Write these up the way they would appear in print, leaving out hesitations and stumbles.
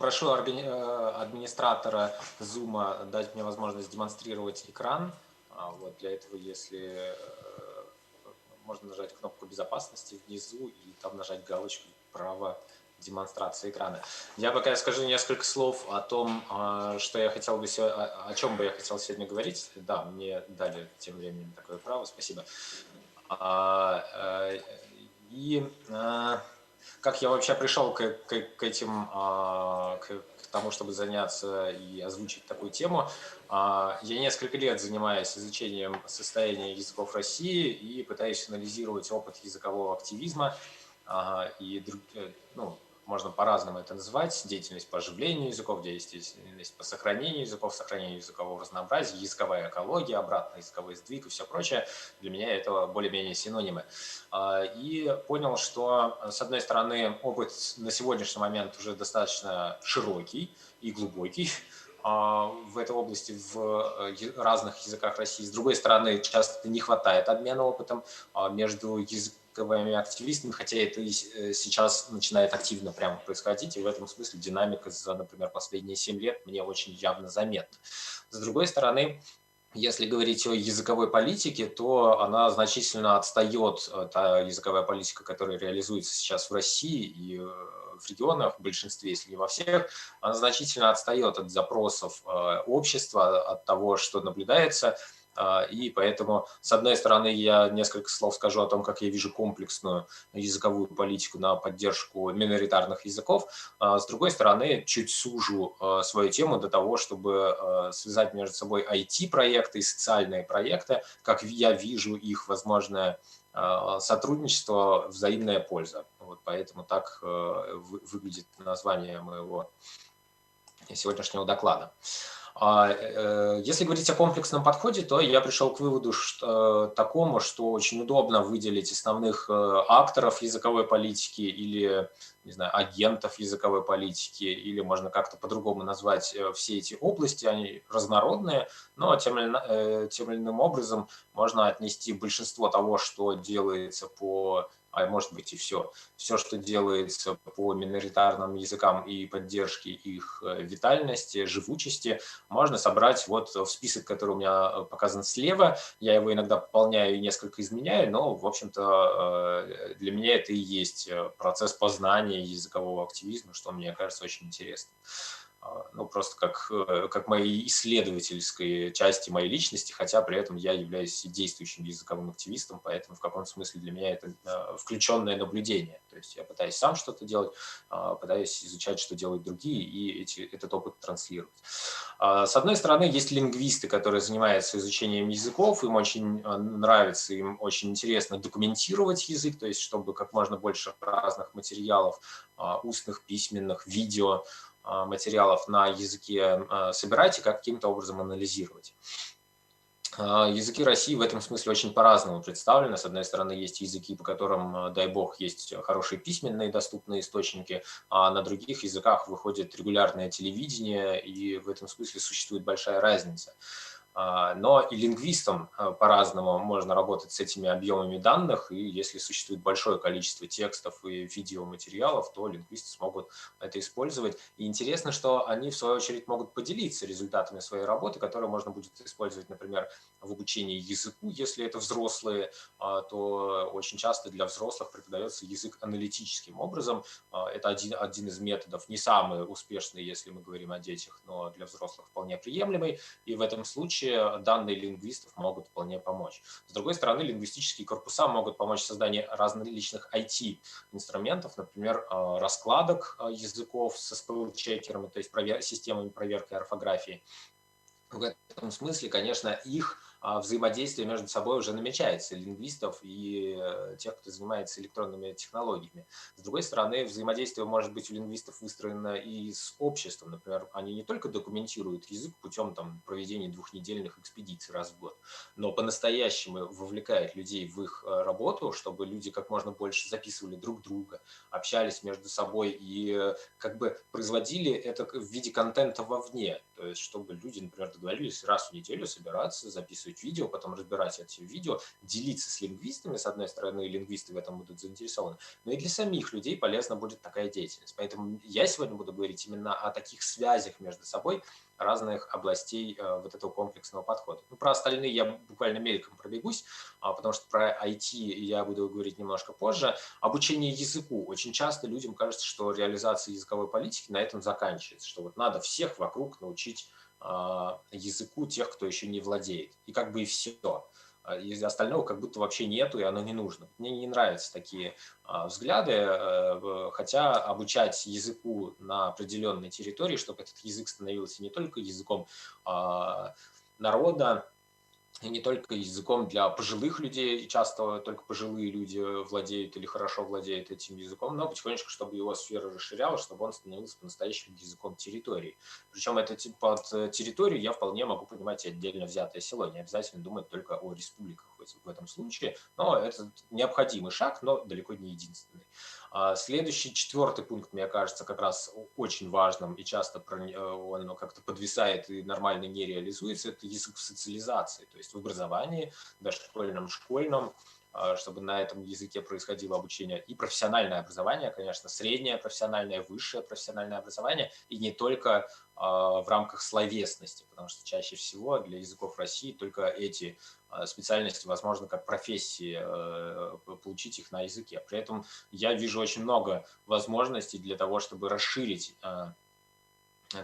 Прошу администратора Zoom дать мне возможность демонстрировать экран. Вот для этого, если можно нажать кнопку безопасности внизу и там нажать галочку «Право демонстрации экрана». Я пока скажу несколько слов о том, что я хотел бы о чем бы я хотел сегодня говорить. Да, мне дали тем временем такое право, спасибо. А, э, и как я вообще пришел к этим, к тому, чтобы заняться и озвучить такую тему. Я несколько лет занимаюсь изучением состояния языков России и пытаюсь анализировать опыт языкового активизма. Ну, можно по-разному это называть. Деятельность по оживлению языков, деятельность по сохранению языкового разнообразия, языковая экология, обратный языковой сдвиг и все прочее. Для меня это более-менее синонимы. И понял, что, с одной стороны, опыт на сегодняшний момент уже достаточно широкий и глубокий в этой области в разных языках России. С другой стороны, часто не хватает обмена опытом между языковыми активистами, хотя это и сейчас начинает активно прямо происходить, и в этом смысле динамика за, например, последние 7 лет мне очень явно заметна. С другой стороны, если говорить о языковой политике, то она значительно отстает, та языковая политика, которая реализуется сейчас в России и в регионах, в большинстве, если не во всех, она значительно отстает от запросов общества, от того, что наблюдается. И поэтому, с одной стороны, я несколько слов скажу о том, как я вижу комплексную языковую политику на поддержку миноритарных языков. С другой стороны, чуть сужу свою тему до того, чтобы связать между собой IT-проекты и социальные проекты, как я вижу их возможное сотрудничество, взаимная польза. Вот поэтому так выглядит название моего сегодняшнего доклада. Если говорить о комплексном подходе, то я пришел к выводу такому, что очень удобно выделить основных акторов языковой политики или, не знаю, агентов языковой политики, или можно как-то по-другому назвать все эти области, они разнородные, но тем или иным образом можно отнести большинство того, что делается может быть и все, что делается по миноритарным языкам и поддержке их витальности, живучести, можно собрать вот в список, который у меня показан слева. Я его иногда пополняю и несколько изменяю, но, в общем-то, для меня это и есть процесс познания языкового активизма, что мне кажется очень интересным. Ну, просто как моей исследовательской части моей личности, хотя при этом я являюсь действующим языковым активистом, поэтому в каком-то смысле для меня это включенное наблюдение. То есть я пытаюсь сам что-то делать, пытаюсь изучать, что делают другие, и этот опыт транслировать. С одной стороны, есть лингвисты, которые занимаются изучением языков, им очень нравится, им очень интересно документировать язык, то есть чтобы как можно больше разных материалов, устных, письменных, видео, материалов на языке собирать и каким-то образом анализировать. Языки России в этом смысле очень по-разному представлены. С одной стороны, есть языки, по которым, дай бог, есть хорошие письменные доступные источники, а на других языках выходит регулярное телевидение, и в этом смысле существует большая разница. Но и лингвистам по-разному можно работать с этими объемами данных, и если существует большое количество текстов и видеоматериалов, то лингвисты смогут это использовать. И интересно, что они, в свою очередь, могут поделиться результатами своей работы, которые можно будет использовать, например, в обучении языку. Если это взрослые, то очень часто для взрослых преподается язык аналитическим образом. Это один из методов, не самый успешный, если мы говорим о детях, но для взрослых вполне приемлемый. И в этом случае данные лингвистов могут вполне помочь. С другой стороны, лингвистические корпуса могут помочь в создании различных IT-инструментов, например, раскладок языков с SPL-чекерами, то есть системами проверки орфографии. В этом смысле, конечно, их взаимодействие между собой уже намечается, лингвистов и тех, кто занимается электронными технологиями. С другой стороны, взаимодействие может быть у лингвистов выстроено и с обществом. Например, они не только документируют язык путем проведения двухнедельных экспедиций раз в год, но по-настоящему вовлекают людей в их работу, чтобы люди как можно больше записывали друг друга, общались между собой и как бы производили это в виде контента вовне. То есть, чтобы люди, например, договорились раз в неделю собираться, записывать записывать видео, потом разбирать эти видео, делиться с лингвистами, с одной стороны, лингвисты в этом будут заинтересованы, но и для самих людей полезна будет такая деятельность. Поэтому я сегодня буду говорить именно о таких связях между собой разных областей вот этого комплексного подхода. Ну, про остальные я буквально мельком пробегусь, потому что про IT я буду говорить немножко позже. Обучение языку. Очень часто людям кажется, что реализация языковой политики на этом заканчивается, что вот надо всех вокруг научить языку тех, кто еще не владеет. И как бы и все. И остального как будто вообще нету, и оно не нужно. Мне не нравятся такие взгляды, хотя обучать языку на определенной территории, чтобы этот язык становился не только языком народа, и не только языком для пожилых людей, часто только пожилые люди владеют или хорошо владеют этим языком, но потихонечку, чтобы его сфера расширялась, чтобы он становился по-настоящему языком территории. Причем это под территорию я вполне могу понимать и отдельно взятое село, не обязательно думать только о республиках в этом случае, но это необходимый шаг, но далеко не единственный. Следующий, четвертый пункт, мне кажется, как раз очень важным, и часто он как-то подвисает и нормально не реализуется, это язык в социализации, то есть в образовании, дошкольном, школьном, чтобы на этом языке происходило обучение, и профессиональное образование, конечно, среднее профессиональное, высшее профессиональное образование, и не только в рамках словесности, потому что чаще всего для языков России только эти специальности, возможно, как профессии, получить их на языке. При этом я вижу очень много возможностей для того, чтобы расширить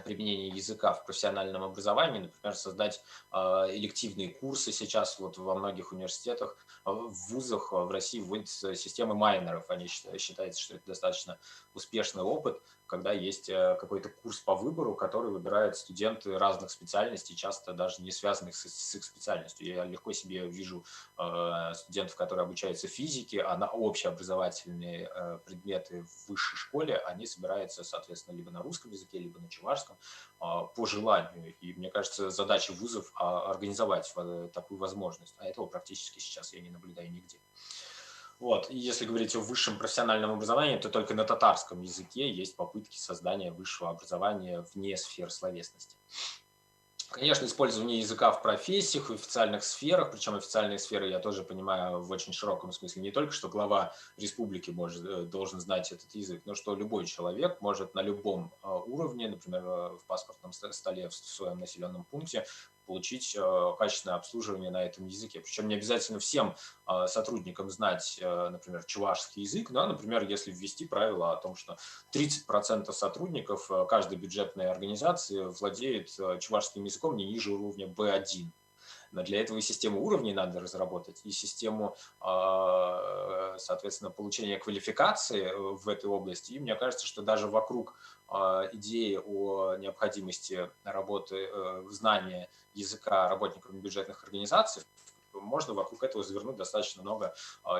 применение языка в профессиональном образовании, например, создать элективные курсы. Сейчас вот во многих университетах, в вузах в России вводятся системы майнеров. Они считается, что это достаточно успешный опыт, когда есть какой-то курс по выбору, который выбирают студенты разных специальностей, часто даже не связанных с их специальностью. Я легко себе вижу студентов, которые обучаются физике, а на общеобразовательные предметы в высшей школе они собираются, соответственно, либо на русском языке, либо на чувашском по желанию. И мне кажется, задача вузов организовать такую возможность. А этого практически сейчас я не наблюдаю нигде. Вот. И если говорить о высшем профессиональном образовании, то только на татарском языке есть попытки создания высшего образования вне сфер словесности. Конечно, использование языка в профессиях, в официальных сферах, причем официальные сферы я тоже понимаю в очень широком смысле. Не только, что глава республики должен знать этот язык, но что любой человек может на любом уровне, например, в паспортном столе в своем населенном пункте, получить качественное обслуживание на этом языке. Причем не обязательно всем сотрудникам знать, например, чувашский язык, но, например, если ввести правило о том, что 30% сотрудников каждой бюджетной организации владеет чувашским языком не ниже уровня B1. Но для этого и систему уровней надо разработать, и систему, соответственно, получения квалификации в этой области. И мне кажется, что даже вокруг идеи о необходимости работы, знания языка работниками бюджетных организаций, можно вокруг этого завернуть достаточно много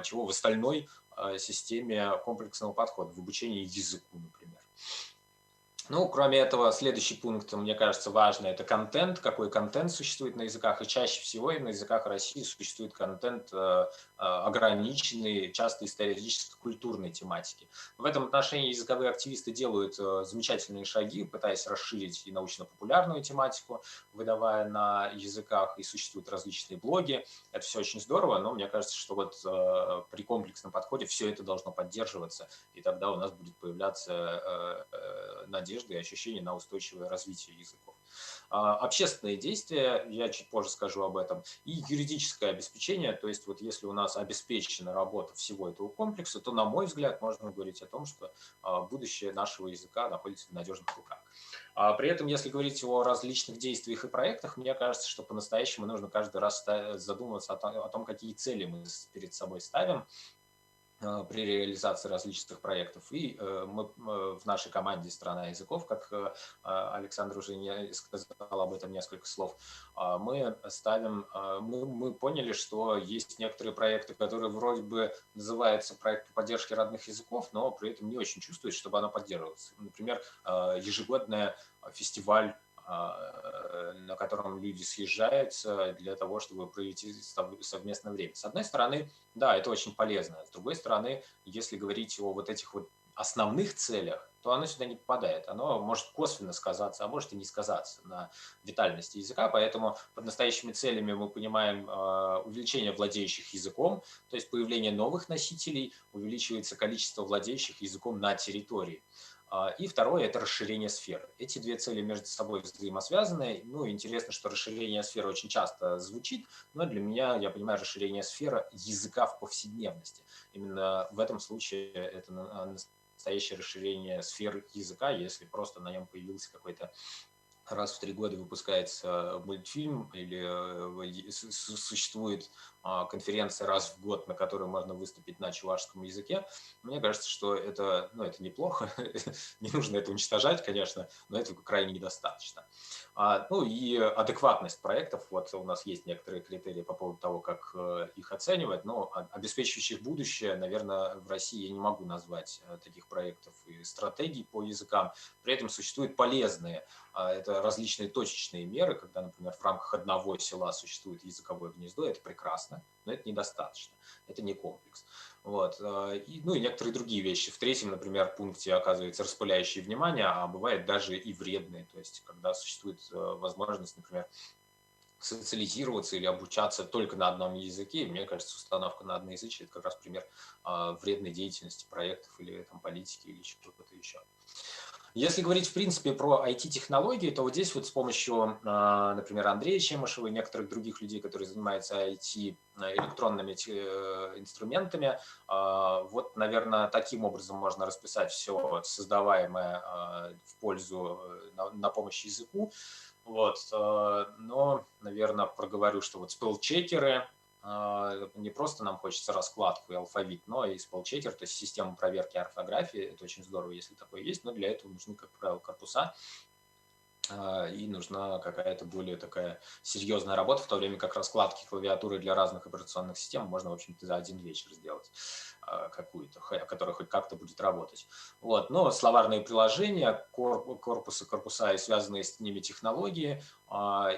чего в остальной системе комплексного подхода, в обучении языку, например. Ну, кроме этого, следующий пункт, мне кажется, важный – это контент. Какой контент существует на языках? И чаще всего и на языках России существует контент ограниченный, часто историческо-культурной тематики. В этом отношении языковые активисты делают замечательные шаги, пытаясь расширить и научно-популярную тематику, выдавая на языках, и существуют различные блоги. Это все очень здорово, но мне кажется, что вот при комплексном подходе все это должно поддерживаться, и тогда у нас будет появляться надежда и ощущение на устойчивое развитие языков. Общественные действия, я чуть позже скажу об этом, и юридическое обеспечение, то есть вот если у нас обеспечена работа всего этого комплекса, то, на мой взгляд, можно говорить о том, что будущее нашего языка находится в надежных руках. При этом, если говорить о различных действиях и проектах, мне кажется, что по-настоящему нужно каждый раз задумываться о том, какие цели мы перед собой ставим при реализации различных проектов. И мы в нашей команде «Страна языков», как Александр уже сказал об этом несколько слов, мы поняли, что есть некоторые проекты, которые вроде бы называются проект по поддержке родных языков, но при этом не очень чувствуют, чтобы она поддерживалась. Например, ежегодный фестиваль, на котором люди съезжаются для того, чтобы провести совместное время. С одной стороны, да, это очень полезно. С другой стороны, если говорить о вот этих вот основных целях, то оно сюда не попадает. Оно может косвенно сказаться, а может и не сказаться на витальности языка. Поэтому под настоящими целями мы понимаем увеличение владеющих языком, то есть появление новых носителей, увеличивается количество владеющих языком на территории. И второе – это расширение сфер. Эти две цели между собой взаимосвязаны. Ну, интересно, что расширение сферы очень часто звучит, но для меня, я понимаю, расширение сферы языка в повседневности. Именно в этом случае это настоящее расширение сфер языка, если просто на нем появился какой-то раз в 3 года выпускается мультфильм или существует конференция раз в год, на которой можно выступить на чувашском языке. Мне кажется, что это, ну, это неплохо, не нужно это уничтожать, конечно, но этого крайне недостаточно. Ну и адекватность проектов, вот у нас есть некоторые критерии по поводу того, как их оценивать, но обеспечивающих будущее, наверное, в России я не могу назвать таких проектов и стратегий по языкам. При этом существуют полезные, это различные точечные меры, когда, например, в рамках одного села существует языковое гнездо, это прекрасно, но это недостаточно, это не комплекс. Вот. Ну и некоторые другие вещи. В третьем, например, пункте оказывается распыляющие внимание, а бывает даже и вредные, то есть когда существует возможность, например, социализироваться или обучаться только на одном языке. Мне кажется, установка на одноязычие – это как раз пример вредной деятельности проектов или там, политики или чего-то еще. Если говорить, в принципе, про IT-технологии, то вот здесь вот с помощью, например, Андрея Чемышева и некоторых других людей, которые занимаются IT электронными инструментами, вот, наверное, таким образом можно расписать все создаваемое в пользу, на помощь языку. Вот, но, наверное, проговорю, что вот спелчекеры, не просто нам хочется раскладку и алфавит, но и спелчекер, то есть система проверки орфографии. Это очень здорово, если такое есть, но для этого нужны, как правило, корпуса, и нужна какая-то более такая серьезная работа, в то время как раскладки клавиатуры для разных операционных систем можно, в общем-то, за один вечер сделать какую-то, которая хоть как-то будет работать. Вот. Но словарные приложения, корпуса и связанные с ними технологии,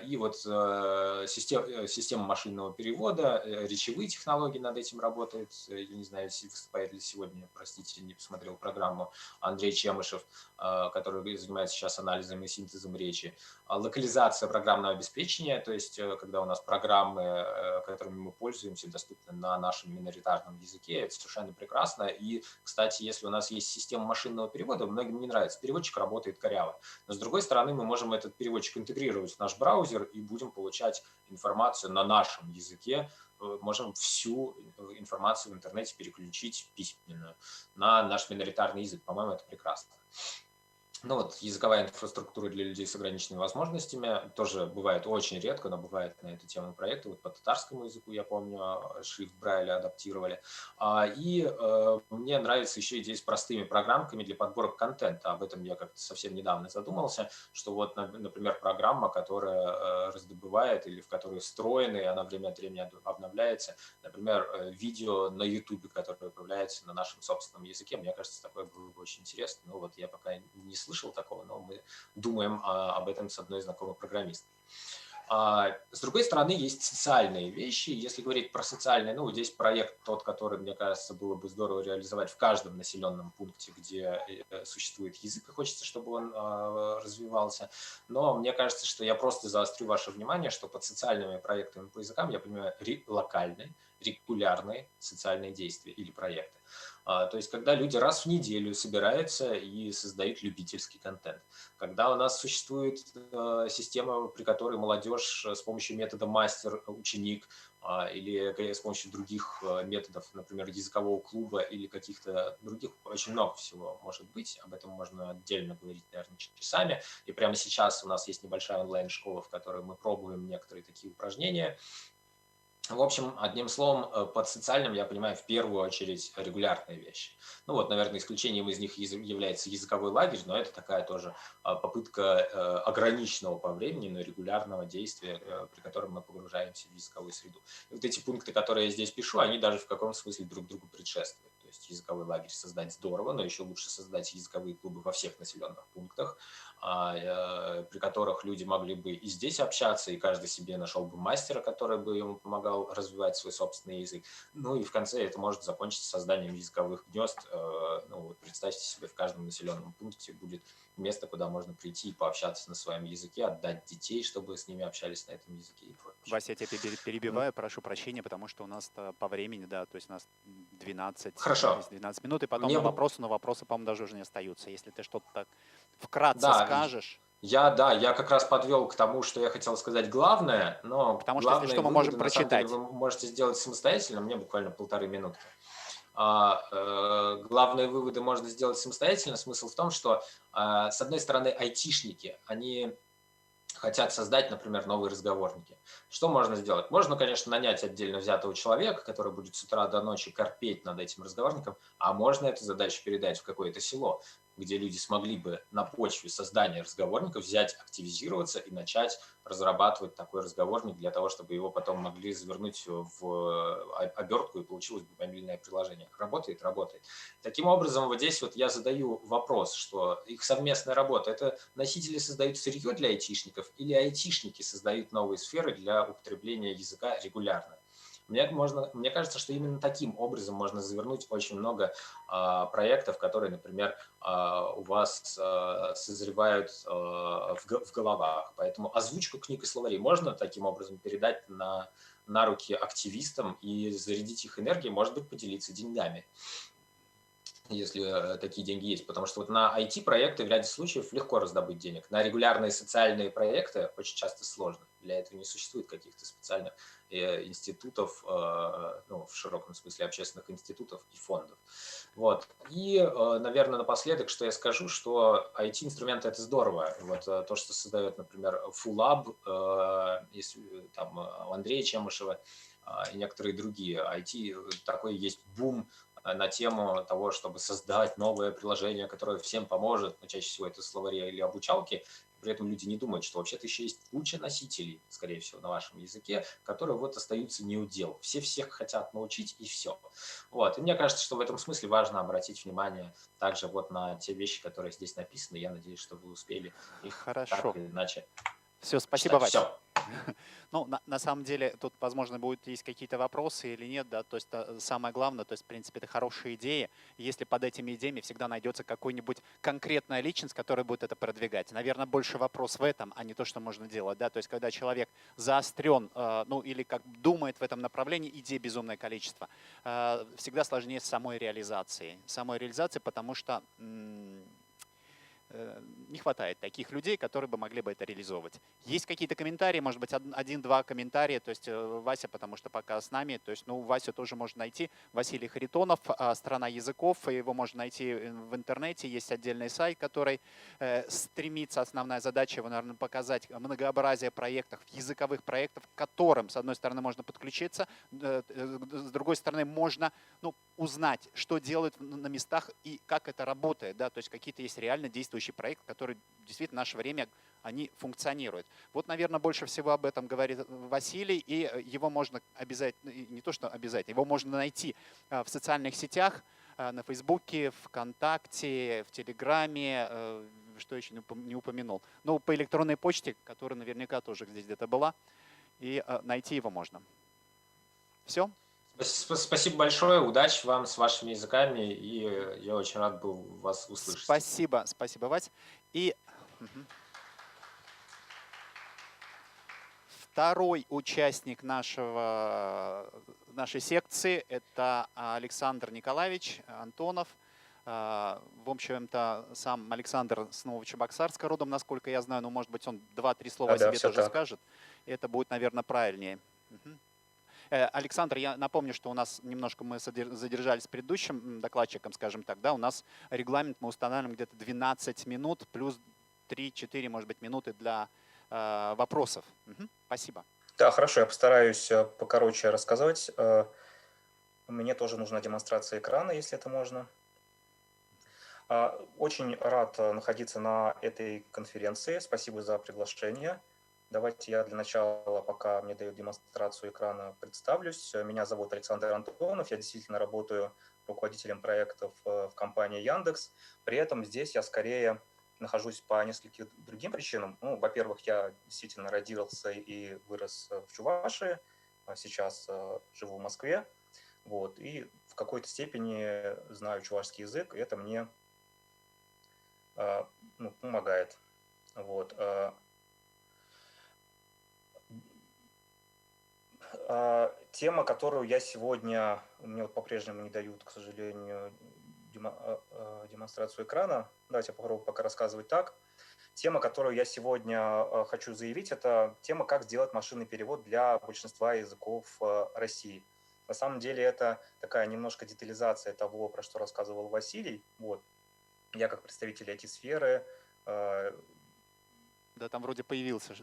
и вот система машинного перевода, речевые технологии над этим работает. Я не знаю, выступает ли сегодня, простите, не посмотрел программу, Андрей Чемышев, который занимается сейчас анализом и синтезом речи. Локализация программного обеспечения, то есть когда у нас программы, которыми мы пользуемся, доступны на нашем миноритарном языке, это совершенно прекрасно. И, кстати, если у нас есть система машинного перевода, многим не нравится, переводчик работает коряво. Но, с другой стороны, мы можем этот переводчик интегрировать в наш браузер и будем получать информацию на нашем языке, можем всю информацию в интернете переключить письменную на наш миноритарный язык. По-моему, это прекрасно. Ну вот, языковая инфраструктура для людей с ограниченными возможностями тоже бывает очень редко, но бывает на эту тему проекты. Вот по татарскому языку, я помню, шрифт Брайля адаптировали. И мне нравится еще идея с простыми программками для подборок контента. Об этом я как-то совсем недавно задумался, что вот, например, программа, которая раздобывает или в которой встроена, и она время от времени обновляется, например, видео на YouTube, которое появляется на нашем собственном языке. Мне кажется, такое было бы очень интересно. Но вот я пока не слышал такого, но мы думаем об этом с одной знакомой программисткой. С другой стороны, есть социальные вещи. Если говорить про социальные, ну, здесь проект тот, который, мне кажется, было бы здорово реализовать в каждом населенном пункте, где существует язык, и хочется, чтобы он развивался. Но мне кажется, что я просто заострю ваше внимание, что под социальными проектами по языкам я понимаю локальные, регулярные социальные действия или проекты. То есть, когда люди раз в неделю собираются и создают любительский контент. Когда у нас существует система, при которой молодежь с помощью метода мастер-ученик или с помощью других методов, например, языкового клуба или каких-то других, очень много всего может быть. Об этом можно отдельно говорить, наверное, часами. И прямо сейчас у нас есть небольшая онлайн-школа, в которой мы пробуем некоторые такие упражнения. В общем, одним словом, под социальным я понимаю в первую очередь регулярные вещи. Ну вот, наверное, исключением из них является языковой лагерь, но это такая тоже попытка ограниченного по времени, но регулярного действия, при котором мы погружаемся в языковую среду. И вот эти пункты, которые я здесь пишу, они даже в каком смысле друг другу предшествуют. То есть языковой лагерь создать здорово, но еще лучше создать языковые клубы во всех населенных пунктах. при которых люди могли бы и здесь общаться, и каждый себе нашел бы мастера, который бы ему помогал развивать свой собственный язык. Ну и в конце это может закончиться созданием языковых гнезд. Ну, вот представьте себе, в каждом населенном пункте будет место, куда можно прийти и пообщаться на своем языке, отдать детей, чтобы с ними общались на этом языке и прочее. Вася, я тебя перебиваю, прошу прощения, потому что у нас по времени, да, то есть у нас 12 Хорошо. 12 минут, и потом Мне на вопросы, по-моему, даже уже не остаются. Если ты что-то так вкратце Да, скажешь. я как раз подвел к тому, что я хотел сказать главное, но Потому что, если главные что, мы выводы, можем на самом деле, прочитать. вы можете сделать самостоятельно, мне буквально 1,5 минуты. Главные выводы можно сделать самостоятельно. Смысл в том, что, с одной стороны, айтишники, они хотят создать, например, новые разговорники. Что можно сделать? Можно, конечно, нанять отдельно взятого человека, который будет с утра до ночи корпеть над этим разговорником, а можно эту задачу передать в какое-то село, где люди смогли бы на почве создания разговорников взять, активизироваться и начать разрабатывать такой разговорник для того, чтобы его потом могли завернуть в обертку и получилось бы мобильное приложение. Работает? Работает. Таким образом, вот здесь вот я задаю вопрос, что их совместная работа – это носители создают сырье для айтишников или айтишники создают новые сферы для употребления языка регулярно. Мне кажется, что именно таким образом можно завернуть очень много проектов, которые, например, у вас созревают в головах. Поэтому озвучку книг и словарей можно таким образом передать на руки активистам и зарядить их энергией, может быть, поделиться деньгами, если такие деньги есть. Потому что вот на IT-проекты в ряде случаев легко раздобыть денег. На регулярные социальные проекты очень часто сложно. Для этого не существует каких-то специальных институтов, ну, в широком смысле общественных институтов и фондов. Вот. И, наверное, напоследок, что я скажу, что IT-инструменты – это здорово. Вот то, что создает, например, FullLab, там у Андрея Чемышева и некоторые другие. IT такой есть бум на тему того, чтобы создать новое приложение, которое всем поможет, но чаще всего это словари или обучалки. При этом люди не думают, что вообще-то еще есть куча носителей, скорее всего, на вашем языке, которые вот остаются не у дел. Все всех хотят научить, и все. Вот. И мне кажется, что в этом смысле важно обратить внимание также вот на те вещи, которые здесь написаны. Я надеюсь, что вы успели их так Хорошо. или иначе Все, спасибо, читать. Вась. Все. Ну, на самом деле, тут, возможно, будут есть какие-то вопросы или нет, да, то есть самое главное, то есть, в принципе, это хорошие идеи. Если под этими идеями всегда найдется какой-нибудь конкретная личность, которая будет это продвигать. Наверное, больше вопрос в этом, а не то, что можно делать, да, то есть, когда человек заострен, ну, или как думает в этом направлении, идей безумное количество, всегда сложнее с самой реализацией, потому что не хватает таких людей, которые бы могли бы это реализовывать. Есть какие-то комментарии, может быть, один-два комментария, то есть Вася, потому что пока с нами, то есть, ну, Васю тоже можно найти, Василий Харитонов, «Страна языков», его можно найти в интернете, есть отдельный сайт, который стремится, основная задача его, наверное, показать многообразие проектов, языковых проектов, к которым, с одной стороны, можно подключиться, с другой стороны, можно, ну, узнать, что делают на местах и как это работает, да, то есть какие-то есть реально действующий проект, который действительно в наше время они функционируют. Вот, наверное, больше всего об этом говорит Василий, и его можно обязательно, не то что обязательно, его можно найти в социальных сетях, на Фейсбуке, ВКонтакте, в Телеграме, что еще не упомянул. Ну, по электронной почте, которая наверняка тоже здесь где-то была, и найти его можно. Все? Спасибо большое, удачи вам с вашими языками, и я очень рад был вас услышать. Спасибо, Вась. И второй участник нашей секции – это Александр Николаевич Антонов. В общем-то, сам Александр с Новочебоксарска родом, насколько я знаю, но, может быть, он 2-3 слова о себе тоже так. скажет. Это будет, наверное, правильнее. Александр, я напомню, что у нас немножко мы задержались с предыдущим докладчиком, скажем так, да, у нас регламент мы устанавливаем где-то 12 минут плюс 3-4, может быть, минуты для вопросов. Спасибо. Да, хорошо, я постараюсь покороче рассказать. Мне тоже нужна демонстрация экрана, если это можно. Очень рад находиться на этой конференции. Спасибо за приглашение. Давайте я для начала, пока мне дают демонстрацию экрана, представлюсь. Меня зовут Александр Антонов. Я действительно работаю руководителем проектов в компании Яндекс. При этом здесь я скорее нахожусь по нескольким другим причинам. Ну, во-первых, я действительно родился и вырос в Чувашии, а сейчас живу в Москве, вот, и в какой-то степени знаю чувашский язык, и это мне ну, помогает. Вот. Тема, которую я сегодня, мне вот по-прежнему не дают, к сожалению, демонстрацию экрана. Давайте я попробую пока рассказывать так. Тема, которую я сегодня хочу заявить, это тема, как сделать машинный перевод для большинства языков России. На самом деле это такая немножко детализация того, про что рассказывал Василий. Вот. Я как представитель IT-сферы. Да, там вроде появился.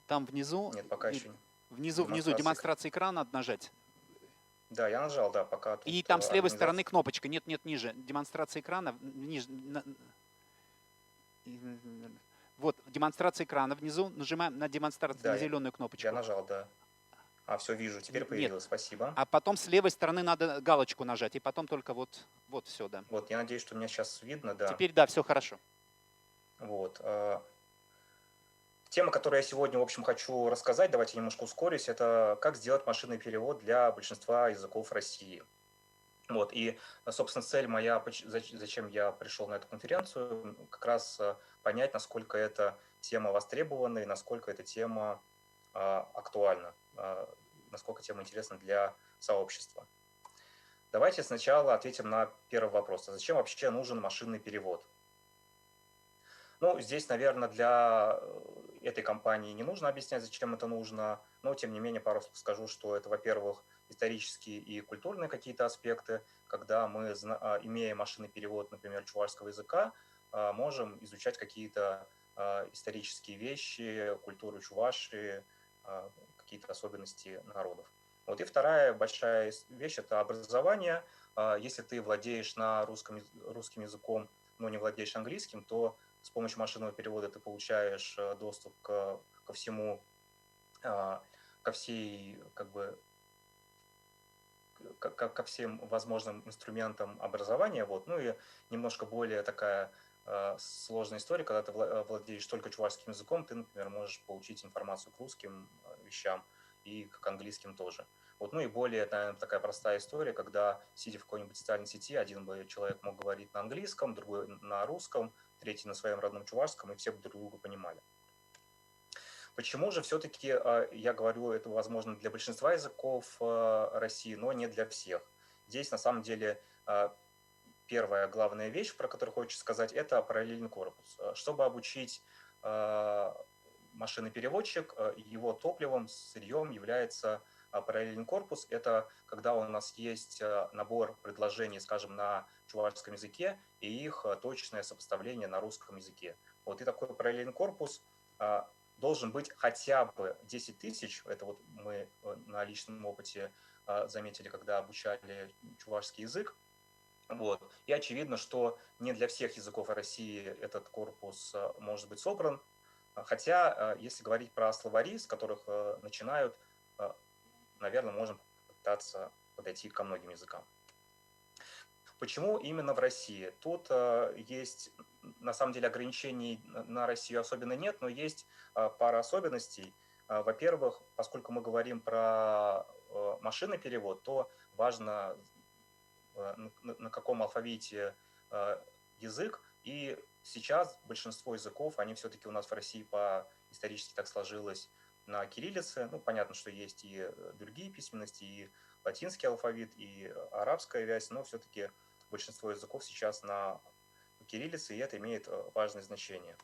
Там внизу. Нет, пока еще не. Внизу демонстрация экрана надо нажать. Да, я нажал, да, пока тут. И там с левой стороны кнопочка. Нет, ниже. Демонстрация экрана. Ниже. Вот, демонстрация экрана внизу. Нажимаем на демонстрацию, да, на зеленую кнопочку. Я нажал, да. Все, вижу, теперь появилось, спасибо. А потом с левой стороны надо галочку нажать, и потом только вот все, да. Вот, я надеюсь, что меня сейчас видно, да. Теперь, да, все хорошо. Вот. Тема, которую я сегодня, в общем, хочу рассказать, давайте немножко ускорюсь, это как сделать машинный перевод для большинства языков России. Вот, и, собственно, цель моя, зачем я пришел на эту конференцию, как раз понять, насколько эта тема востребована и насколько эта тема актуальна, насколько тема интересна для сообщества. Давайте сначала ответим на первый вопрос. А зачем вообще нужен машинный перевод? Ну, здесь, наверное, для этой компании не нужно объяснять, зачем это нужно, но, тем не менее, пару слов скажу, что это, во-первых, исторические и культурные какие-то аспекты, когда мы, имея машинный перевод, например, чувашского языка, можем изучать какие-то исторические вещи, культуру Чувашии, какие-то особенности народов. Вот. И вторая большая вещь – это образование. Если ты владеешь русским языком, но не владеешь английским, то с помощью машинного перевода ты получаешь доступ ко всему, ко всем возможным инструментам образования. Вот. Ну и немножко более такая сложная история, когда ты владеешь только чувашским языком, ты, например, можешь получить информацию к русским вещам и к английским тоже. Вот. Ну и более, наверное, такая простая история, когда, сидя в какой-нибудь социальной сети, один человек мог говорить на английском, другой на русском, третий на своем родном чувашском, и все друг друга понимали. Почему же все-таки, я говорю, это возможно для большинства языков России, но не для всех? Здесь, на самом деле, первая главная вещь, про которую хочется сказать, это параллельный корпус. Чтобы обучить машинный переводчик, его топливом, сырьем является параллельный корпус. Это когда у нас есть набор предложений, скажем, на чувашском языке и их точное сопоставление на русском языке. Вот и такой параллельный корпус должен быть хотя бы 10 тысяч. Это вот мы на личном опыте заметили, когда обучали чувашский язык. Вот. И очевидно, что не для всех языков России этот корпус может быть собран. Хотя, если говорить про словари, с которых начинают, наверное, можем пытаться подойти ко многим языкам. Почему именно в России? Тут есть, на самом деле, ограничений на Россию особенно нет, но есть пара особенностей. Во-первых, поскольку мы говорим про машинный перевод, то важно, на каком алфавите язык. И сейчас большинство языков, они все-таки у нас в России исторически так сложилось на кириллице. Ну, понятно, что есть и другие письменности, и латинский алфавит, и арабская вязь, но все-таки большинство языков сейчас на кириллице, и это имеет важное значение.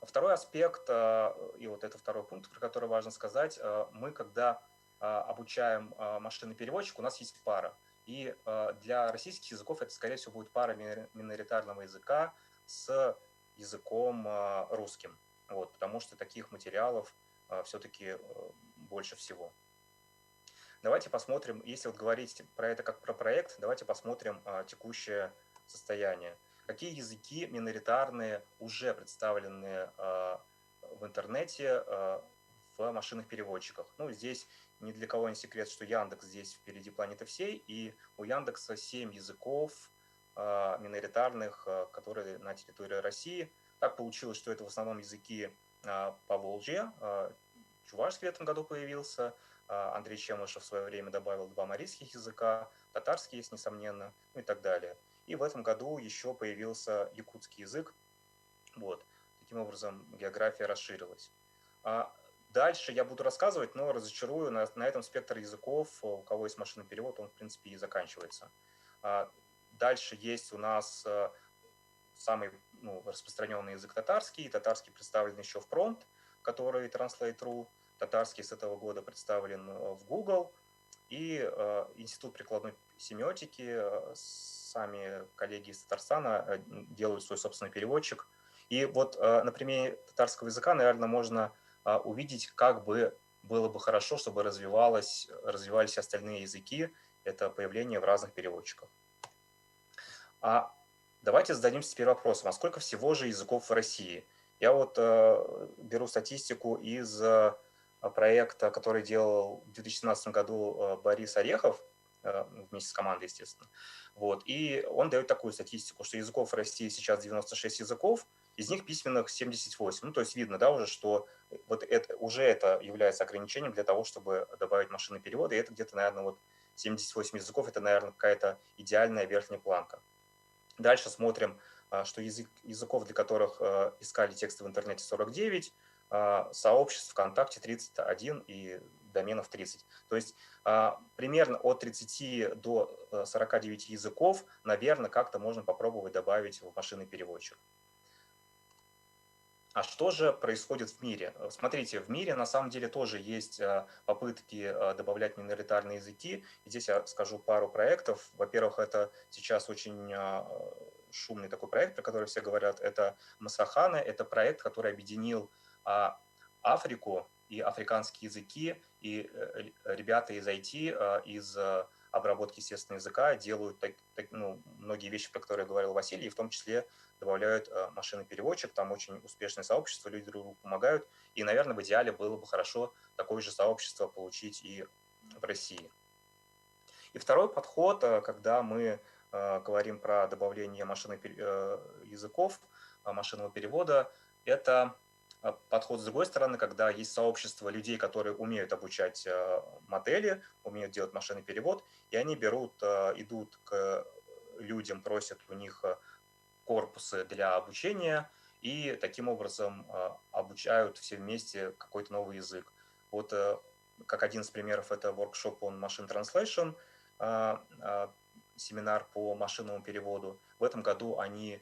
Второй аспект, и вот это второй пункт, про который важно сказать, мы, когда обучаем машинный переводчик, у нас есть пара. И для российских языков это, скорее всего, будет пара миноритарного языка с языком русским. Вот, потому что таких материалов все-таки больше всего. Давайте посмотрим, если вот говорить про это как про проект, давайте посмотрим текущее состояние. Какие языки миноритарные уже представлены в интернете в машинных переводчиках. Ну, здесь ни для кого не секрет, что Яндекс здесь впереди планеты всей, и у Яндекса 7 языков миноритарных, которые на территории России. Так получилось, что это в основном языки Поволжья. Чувашский в этом году появился, Андрей Чемышев в свое время добавил 2 марийских языка, татарский есть, несомненно, ну и так далее. И в этом году еще появился якутский язык. Вот. Таким образом, география расширилась. Дальше я буду рассказывать, но разочарую, на этом спектр языков, у кого есть машинный перевод, он, в принципе, и заканчивается. Дальше есть у нас самый распространенный язык татарский. Татарский представлен еще в Prompt, который Translate.ru. Татарский с этого года представлен в Google. И Институт прикладной семиотики, сами коллеги из Татарстана делают свой собственный переводчик. И вот на примере татарского языка, наверное, можно увидеть, как бы было бы хорошо, чтобы развивались остальные языки. Это появление в разных переводчиках. Давайте зададимся теперь вопросом, а сколько всего же языков в России? Я вот беру статистику из проекта, который делал в 2017 году Борис Орехов, вместе с командой, естественно. Вот. И он дает такую статистику, что языков в России сейчас 96 языков, из них письменных 78. Ну, то есть видно, да, уже, что вот это является ограничением для того, чтобы добавить машинный перевод, и это где-то, наверное, вот 78 языков, это, наверное, какая-то идеальная верхняя планка. Дальше смотрим, что языков, для которых искали тексты в интернете, 49, сообществ ВКонтакте 31 и доменов 30. То есть примерно от 30 до 49 языков, наверное, как-то можно попробовать добавить в машинный переводчик. А что же происходит в мире? Смотрите, в мире на самом деле тоже есть попытки добавлять миноритарные языки. И здесь я скажу пару проектов. Во-первых, это сейчас очень шумный такой проект, про который все говорят. Это Масахана. Это проект, который объединил Африку и африканские языки. И ребята из IT, из обработки естественного языка делают многие вещи, про которые говорил Василий, и в том числе добавляют машинный переводчик, там очень успешное сообщество, люди друг другу помогают, и, наверное, в идеале было бы хорошо такое же сообщество получить и в России. И второй подход, когда мы говорим про добавление машинных языков, машинного перевода, это подход с другой стороны, когда есть сообщество людей, которые умеют обучать модели, умеют делать машинный перевод, и они идут к людям, просят у них корпусы для обучения и таким образом обучают все вместе какой-то новый язык. Вот как один из примеров это workshop on Machine Translation, семинар по машинному переводу. В этом году они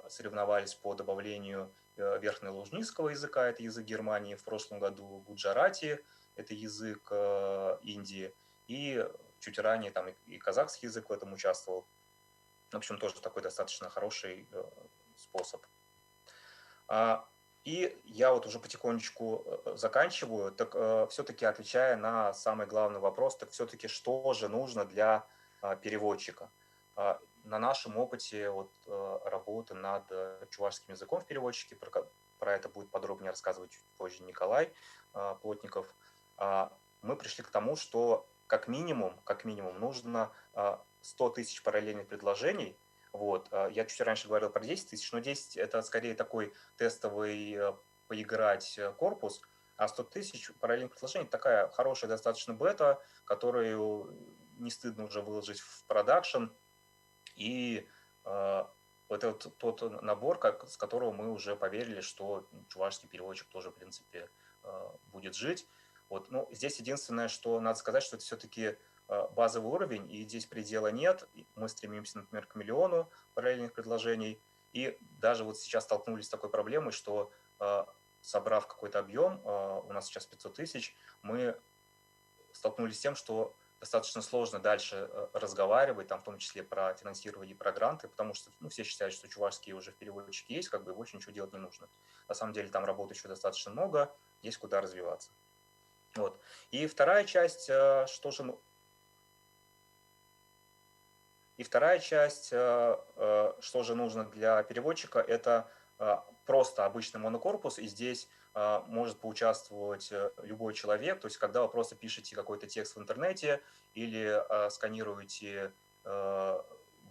соревновались по добавлению верхнелужнийского языка, это язык Германии, в прошлом году гуджарати, это язык Индии, и чуть ранее там и казахский язык в этом участвовал. В общем, тоже такой достаточно хороший способ. И я вот уже потихонечку заканчиваю, так все-таки отвечая на самый главный вопрос, так все-таки что же нужно для переводчика? На нашем опыте вот, работы над чувашским языком в переводчике, про это будет подробнее рассказывать чуть позже Николай Плотников, мы пришли к тому, что как минимум нужно 100 тысяч параллельных предложений. Вот. Я чуть раньше говорил про 10 тысяч, но 10 это скорее такой тестовый поиграть корпус, а 100 тысяч параллельных предложений такая хорошая достаточно бета, которую не стыдно уже выложить в продакшн. И вот это тот набор, с которого мы уже поверили, что чувашский переводчик тоже, в принципе, будет жить. Вот. Ну, здесь единственное, что надо сказать, что это все-таки базовый уровень, и здесь предела нет. Мы стремимся, например, к 1 миллиону параллельных предложений. И даже вот сейчас столкнулись с такой проблемой, что собрав какой-то объем, у нас сейчас 500 тысяч, мы столкнулись с тем, что достаточно сложно дальше разговаривать, там, в том числе про финансирование и про гранты, потому что все считают, что чувашские уже в переводчике есть, как бы больше ничего делать не нужно. На самом деле там работы еще достаточно много, есть куда развиваться. Вот. И вторая часть, что же нужно для переводчика, это просто обычный монокорпус, и здесь может поучаствовать любой человек. То есть когда вы просто пишете какой-то текст в интернете или сканируете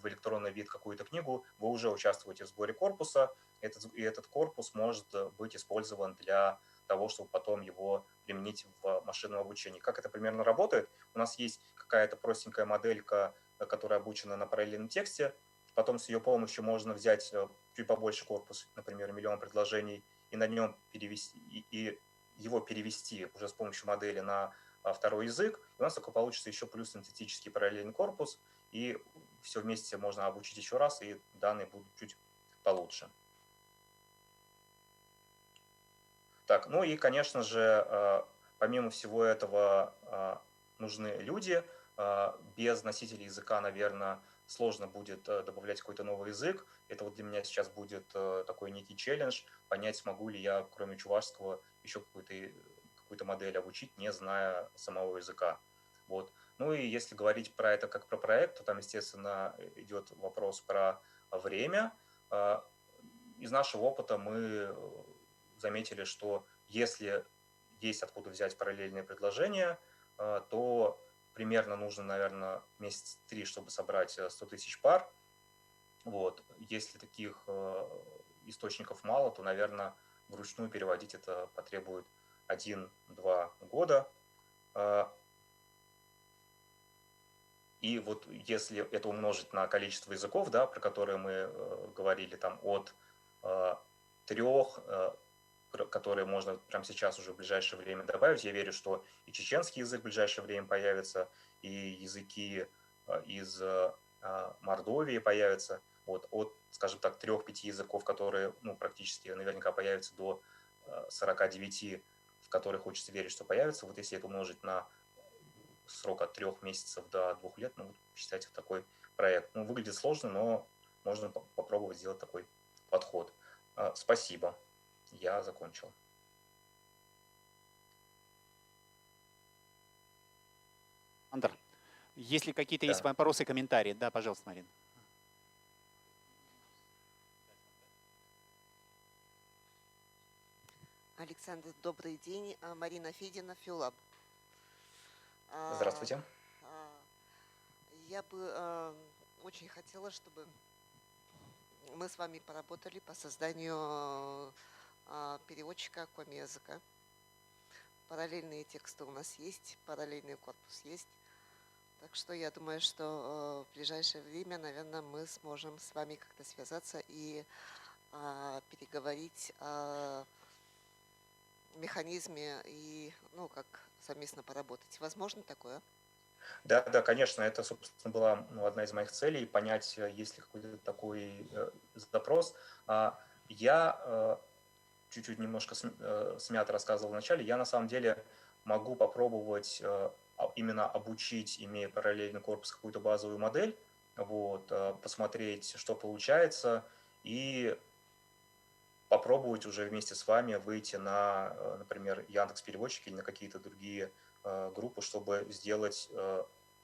в электронный вид какую-то книгу, вы уже участвуете в сборе корпуса, и этот корпус может быть использован для того, чтобы потом его применить в машинном обучении. Как это примерно работает? У нас есть какая-то простенькая моделька, которая обучена на параллельном тексте, потом с ее помощью можно взять чуть побольше корпус, например, 1 000 000 предложений, и на нем перевести, и его перевести уже с помощью модели на второй язык. И у нас только получится еще плюс синтетический параллельный корпус, и все вместе можно обучить еще раз, и данные будут чуть получше. Так, ну и, конечно же, помимо всего этого нужны люди. Без носителей языка, наверное, сложно будет добавлять какой-то новый язык. Это вот для меня сейчас будет такой некий челлендж, понять, смогу ли я, кроме чувашского, еще какую-то модель обучить, не зная самого языка. Вот. Ну и если говорить про это как про проект, то там, естественно, идет вопрос про время. Из нашего опыта мы заметили, что если есть откуда взять параллельные предложения, то примерно нужно, наверное, месяц 3, чтобы собрать 100 000 пар. Вот. Если таких источников мало, то, наверное, вручную переводить это потребует 1-2 года. И вот если это умножить на количество языков, да, про которые мы говорили, там от 3, которые можно прямо сейчас уже в ближайшее время добавить. Я верю, что и чеченский язык в ближайшее время появится, и языки из Мордовии появятся. Вот от, скажем так, 3-5 языков, которые практически наверняка появятся, до 49, в которые хочется верить, что появятся. Вот если это умножить на срок от 3 месяцев до 2 лет, считайте, такой проект. Выглядит сложно, но можно попробовать сделать такой подход. Спасибо. Я закончил. Андр, если какие-то есть вопросы, комментарии, да, пожалуйста, Марина. Александр, добрый день. Марина Федина, Филаб. Здравствуйте. Я бы очень хотела, чтобы мы с вами поработали по созданию переводчика коми-языка. Параллельные тексты у нас есть, параллельный корпус есть. Так что я думаю, что в ближайшее время, наверное, мы сможем с вами как-то связаться и переговорить о механизме и, как совместно поработать. Возможно такое? Да, конечно, это, собственно, была одна из моих целей, понять, есть ли какой-то такой запрос. Я чуть-чуть немножко смято рассказывал вначале, я на самом деле могу попробовать именно обучить, имея параллельный корпус, какую-то базовую модель, вот, посмотреть, что получается, и попробовать уже вместе с вами выйти на, например, Яндекс.Переводчик или на какие-то другие группы, чтобы сделать,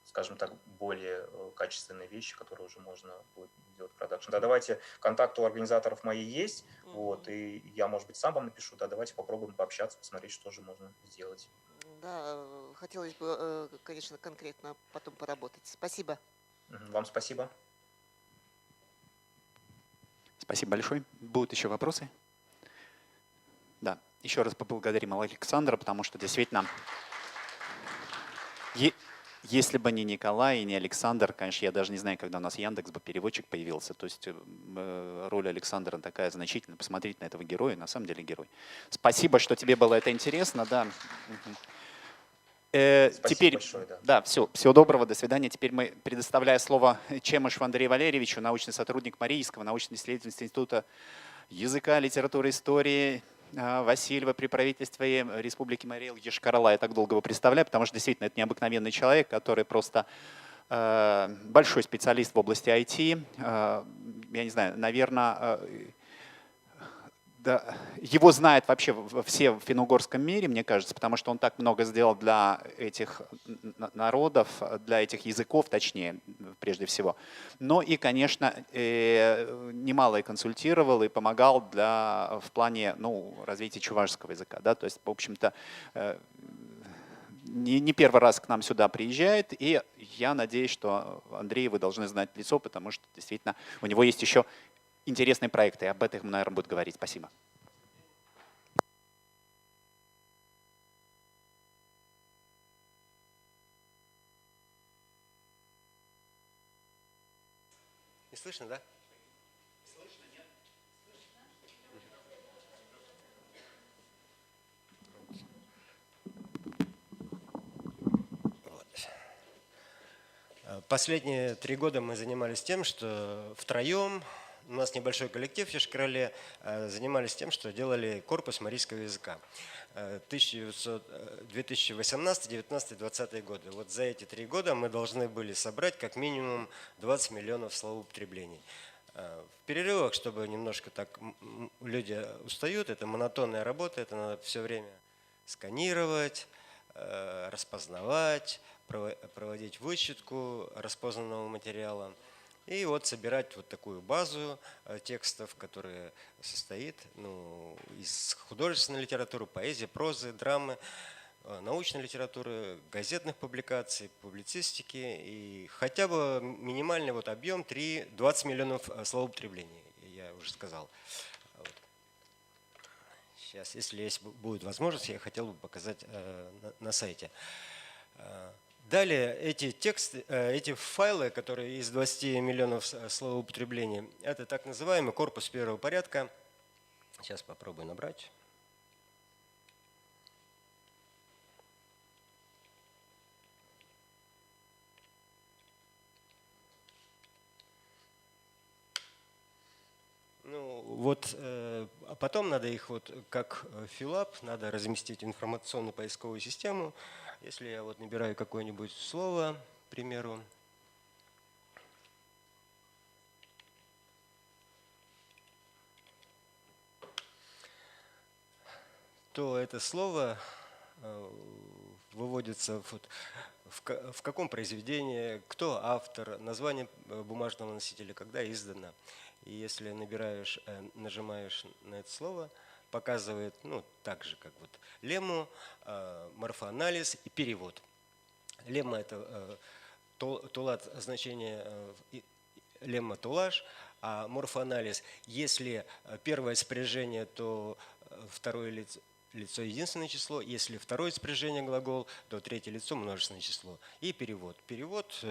скажем так, более качественные вещи, которые уже можно будет сделать в продакшн. Да, давайте, контакты у организаторов мои есть, вот, и я, может быть, сам вам напишу, да, давайте попробуем пообщаться, посмотреть, что же можно сделать. Да, хотелось бы, конечно, конкретно потом поработать. Спасибо. Вам спасибо. Спасибо большое. Будут еще вопросы? Да, еще раз поблагодарим Александра, потому что действительно, если бы не Николай и не Александр, конечно, я даже не знаю, когда у нас Яндекс бы переводчик появился. То есть роль Александра такая значительная. Посмотреть на этого героя, на самом деле герой. Спасибо, что тебе было это интересно. Да. Спасибо Теперь, большое, да. Да, всего доброго, до свидания. Теперь мы предоставляем слово Чемышеву Андрею Валерьевичу, научный сотрудник Марийского научно-исследовательского института языка, литературы, истории Васильева при правительстве Республики Мария Йошкар-Ола. Я так долго его представляю, потому что действительно это необыкновенный человек, который просто большой специалист в области IT. Я не знаю, наверное, да, его знают вообще все в финно-угорском мире, мне кажется, потому что он так много сделал для этих народов, для этих языков, точнее, прежде всего. Но и, конечно, немало и консультировал, и помогал в плане развития чувашского языка. Да? То есть, в общем-то, не первый раз к нам сюда приезжает, и я надеюсь, что Андрея вы должны знать в лицо, потому что действительно у него есть еще интересные проекты, и об этом, наверное, будет говорить. Спасибо. Не слышно, да? Последние 3 года мы занимались тем, что втроем, у нас небольшой коллектив в Йошкар-Оле, занимались тем, что делали корпус марийского языка. 2018, 2019, 2020 годы. Вот за эти 3 года мы должны были собрать как минимум 20 миллионов словоупотреблений. В перерывах, чтобы немножко так люди устают, это монотонная работа, это надо все время сканировать, распознавать, проводить вычетку распознанного материала и вот собирать вот такую базу текстов, которая состоит из художественной литературы, поэзии, прозы, драмы, научной литературы, газетных публикаций, публицистики и хотя бы минимальный вот объем 20 миллионов словоупотреблений, я уже сказал. Вот. Сейчас, если будет возможность, я хотел бы показать на сайте. Далее эти тексты, эти файлы, которые из 20 миллионов словоупотреблений, это так называемый корпус первого порядка. Сейчас попробую набрать. Вот, а потом надо их вот как филап, надо разместить в информационно-поисковую систему. Если я вот набираю какое-нибудь слово, к примеру, то это слово выводится в каком произведении, кто автор, название бумажного носителя, когда издано. И если нажимаешь на это слово, показывает, так же, как вот лемму, морфоанализ и перевод. Лемма – это тулат, значение лемма – тулаж, а морфоанализ, если первое спряжение, то второе лицо единственное число, если второе спряжение глагол, то третье лицо множественное число. И перевод. Перевод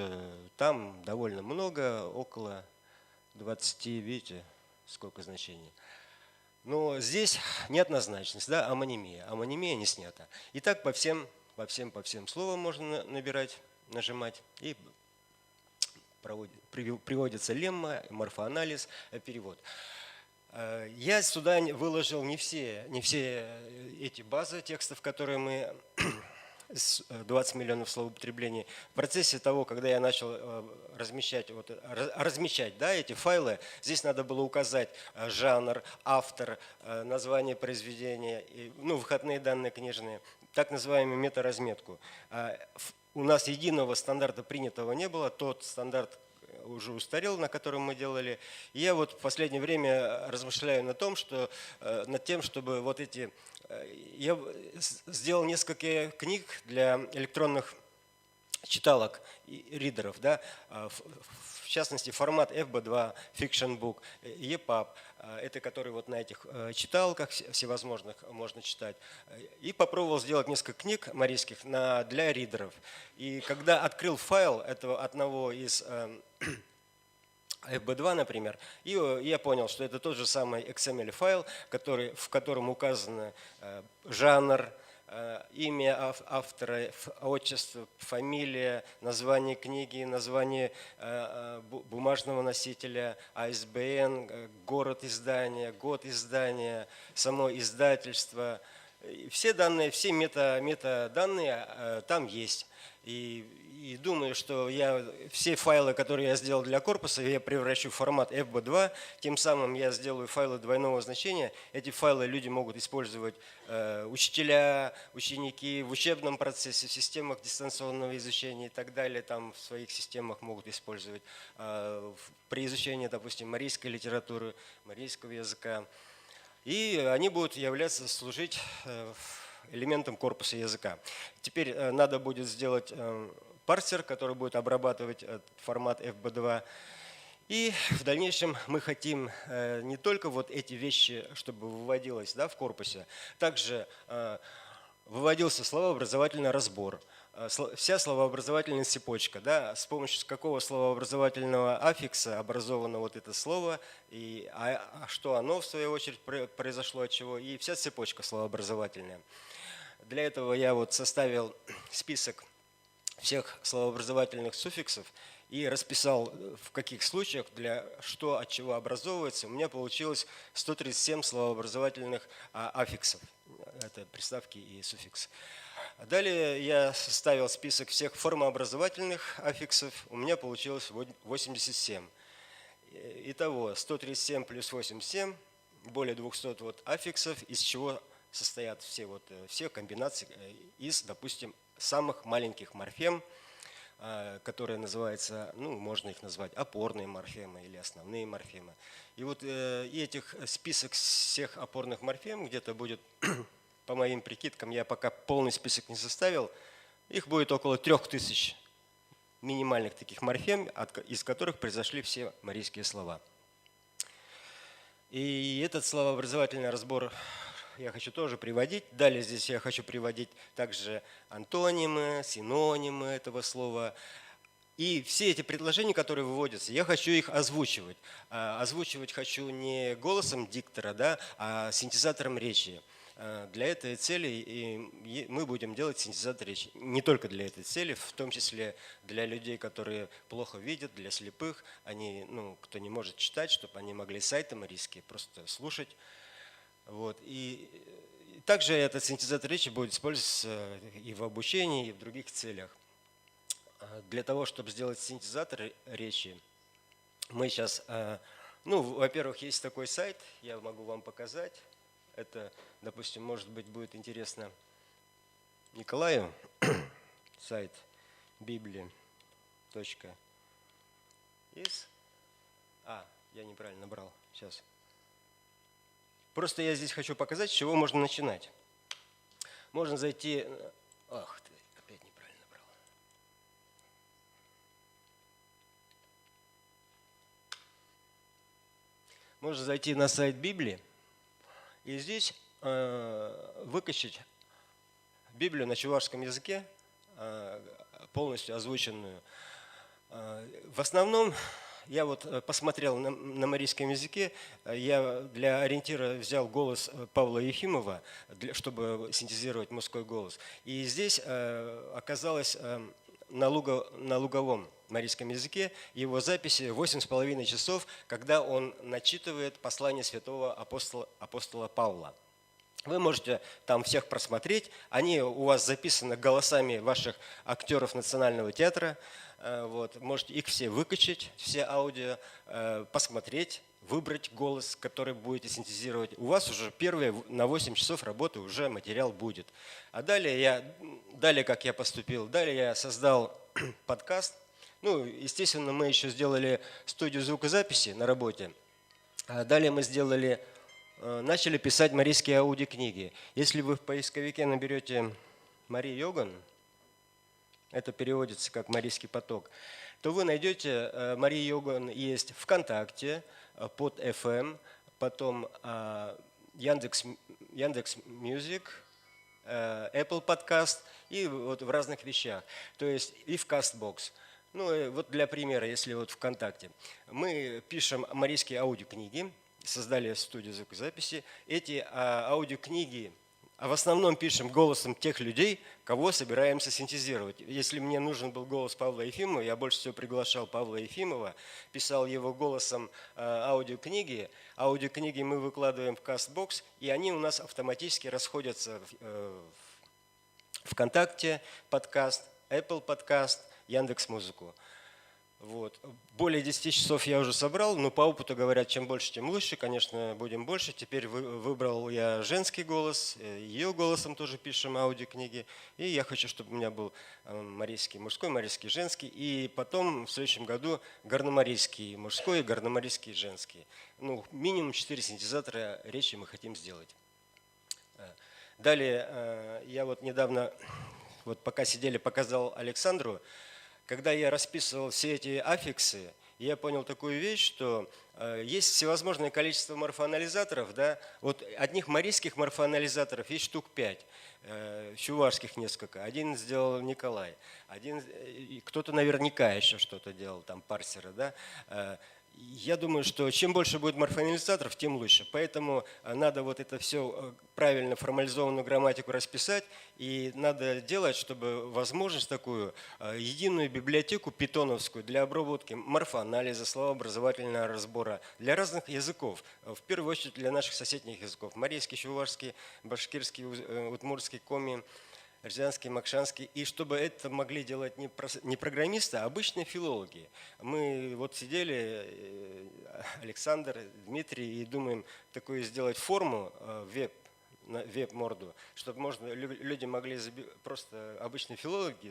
там довольно много, около 20, видите, сколько значений. Но здесь неоднозначность, да, амонимия. Амонимия не снята. И так по всем словам можно набирать, нажимать, и приводится лемма, морфоанализ, перевод. Я сюда выложил не все эти базы текстов, которые мы 20 миллионов словоупотреблений. В процессе того, когда я начал размещать эти файлы, здесь надо было указать жанр, автор, название произведения, выходные данные книжные, так называемую метаразметку. У нас единого стандарта принятого не было, тот стандарт уже устарел, на котором мы делали. И я вот в последнее время размышляю над тем, чтобы вот эти... Я сделал несколько книг для электронных читалок и ридеров, да, в частности формат FB2, Fiction Book, EPUB, это который вот на этих читалках всевозможных можно читать. И попробовал сделать несколько книг марийских для ридеров. И когда открыл файл этого одного из FB2, например, и я понял, что это тот же самый XML-файл, в котором указаны жанр, имя автора, отчество, фамилия, название книги, название бумажного носителя, ISBN, город издания, год издания, само издательство. Все данные, все метаданные там есть. И думаю, что все файлы, которые я сделал для корпуса, я превращу в формат FB2. Тем самым я сделаю файлы двойного значения. Эти файлы люди могут использовать учителя, ученики в учебном процессе, в системах дистанционного изучения и так далее. Там в своих системах могут использовать при изучении, допустим, марийской литературы, марийского языка. И они будут служить элементам корпуса языка. Теперь надо будет сделать парсер, который будет обрабатывать формат FB2. И в дальнейшем мы хотим не только вот эти вещи, чтобы выводилось, да, в корпусе, также выводился словообразовательный разбор, вся словообразовательная цепочка, да, с помощью какого словообразовательного аффикса образовано вот это слово, и что оно в свою очередь произошло от чего, и вся цепочка словообразовательная. Для этого я вот составил список всех словообразовательных суффиксов и расписал, в каких случаях, для что от чего образовывается. У меня получилось 137 словообразовательных аффиксов. Это приставки и суффиксы. Далее я составил список всех формообразовательных аффиксов. У меня получилось 87. Итого 137 плюс 87, более 200 вот аффиксов, из чего состоят все комбинации из, допустим, самых маленьких морфем, которые называются, ну, можно их назвать опорные морфемы или основные морфемы. И вот этих список всех опорных морфем где-то будет, по моим прикидкам, я пока полный список не составил, их будет около 3000 минимальных таких морфем, из которых произошли все марийские слова. И этот словообразовательный разбор я хочу тоже приводить. Далее здесь я хочу приводить также антонимы, синонимы этого слова. И все эти предложения, которые выводятся, я хочу их озвучивать. Озвучивать хочу не голосом диктора, да, а синтезатором речи. Для этой цели мы будем делать синтезатор речи. Не только для этой цели, в том числе для людей, которые плохо видят, для слепых, кто не может читать, чтобы они могли сайты марийские просто слушать. Вот. И также этот синтезатор речи будет использоваться и в обучении, и в других целях. Для того, чтобы сделать синтезатор речи, мы сейчас, во-первых, есть такой сайт, я могу вам показать. Это, допустим, может быть, будет интересно Николаю, сайт bibli.is. Я неправильно набрал, сейчас. Просто я здесь хочу показать, с чего можно начинать. Можно зайти... Ах ты, опять неправильно набрал. Можно зайти на сайт Библии и здесь выкачать Библию на чувашском языке, полностью озвученную. В основном... Я вот посмотрел на марийском языке, я для ориентира взял голос Павла Ефимова, чтобы синтезировать мужской голос. И здесь оказалось на луговом марийском языке его записи 8,5 часов, когда он начитывает послание святого апостола Павла. Вы можете там всех просмотреть, они у вас записаны голосами ваших актеров Национального театра. Вот. Можете их все выкачать, все аудио, посмотреть, выбрать голос, который будете синтезировать. У вас уже первые на 8 часов работы уже материал будет. А далее как я поступил? Далее я создал подкаст. Естественно, мы еще сделали студию звукозаписи на работе. Далее мы начали писать марийские аудиокниги. Если вы в поисковике наберете Мария Йоган, это переводится как «Марийский поток», то вы найдете, Мария Йоган есть ВКонтакте, под FM, потом Яндекс Мьюзик, Apple Podcast и вот в разных вещах. То есть и в Castbox. Вот для примера, если вот ВКонтакте. Мы пишем марийские аудиокниги, создали студию звукозаписи. Эти аудиокниги в основном пишем голосом тех людей, кого собираемся синтезировать. Если мне нужен был голос Павла Ефимова, я больше всего приглашал Павла Ефимова, писал его голосом аудиокниги. Аудиокниги мы выкладываем в Castbox, и они у нас автоматически расходятся в ВКонтакте подкаст, Apple подкаст, Яндекс.Музыку. Вот. Более 10 часов я уже собрал, но по опыту говорят, чем больше, тем лучше. Конечно, будем больше. Теперь выбрал я женский голос, ее голосом тоже пишем аудиокниги. И я хочу, чтобы у меня был марийский мужской, марийский женский. И потом в следующем году горномарийский мужской и горномарийский женский. Минимум 4 синтезатора речи мы хотим сделать. Далее, я вот недавно, вот пока сидели, показал Александру, когда я расписывал все эти аффиксы, я понял такую вещь, что есть всевозможное количество морфоанализаторов, да, вот одних марийских морфоанализаторов есть штук 5, чувашских несколько, один сделал Николай, кто-то наверняка еще что-то делал, там парсеры, да. Я думаю, что чем больше будет морфоанализаторов, тем лучше. Поэтому надо вот это все правильно формализованную грамматику расписать. И надо делать, чтобы возможность такую единую библиотеку питоновскую для обработки морфоанализа, словообразовательного разбора для разных языков. В первую очередь для наших соседних языков. Марийский, чувашский, башкирский, удмуртский, коми, рязанский, макшанский, и чтобы это могли делать не программисты, а обычные филологи. Мы вот сидели, Александр, Дмитрий, и думаем такую сделать форму веб-морду, чтобы люди могли просто обычные филологи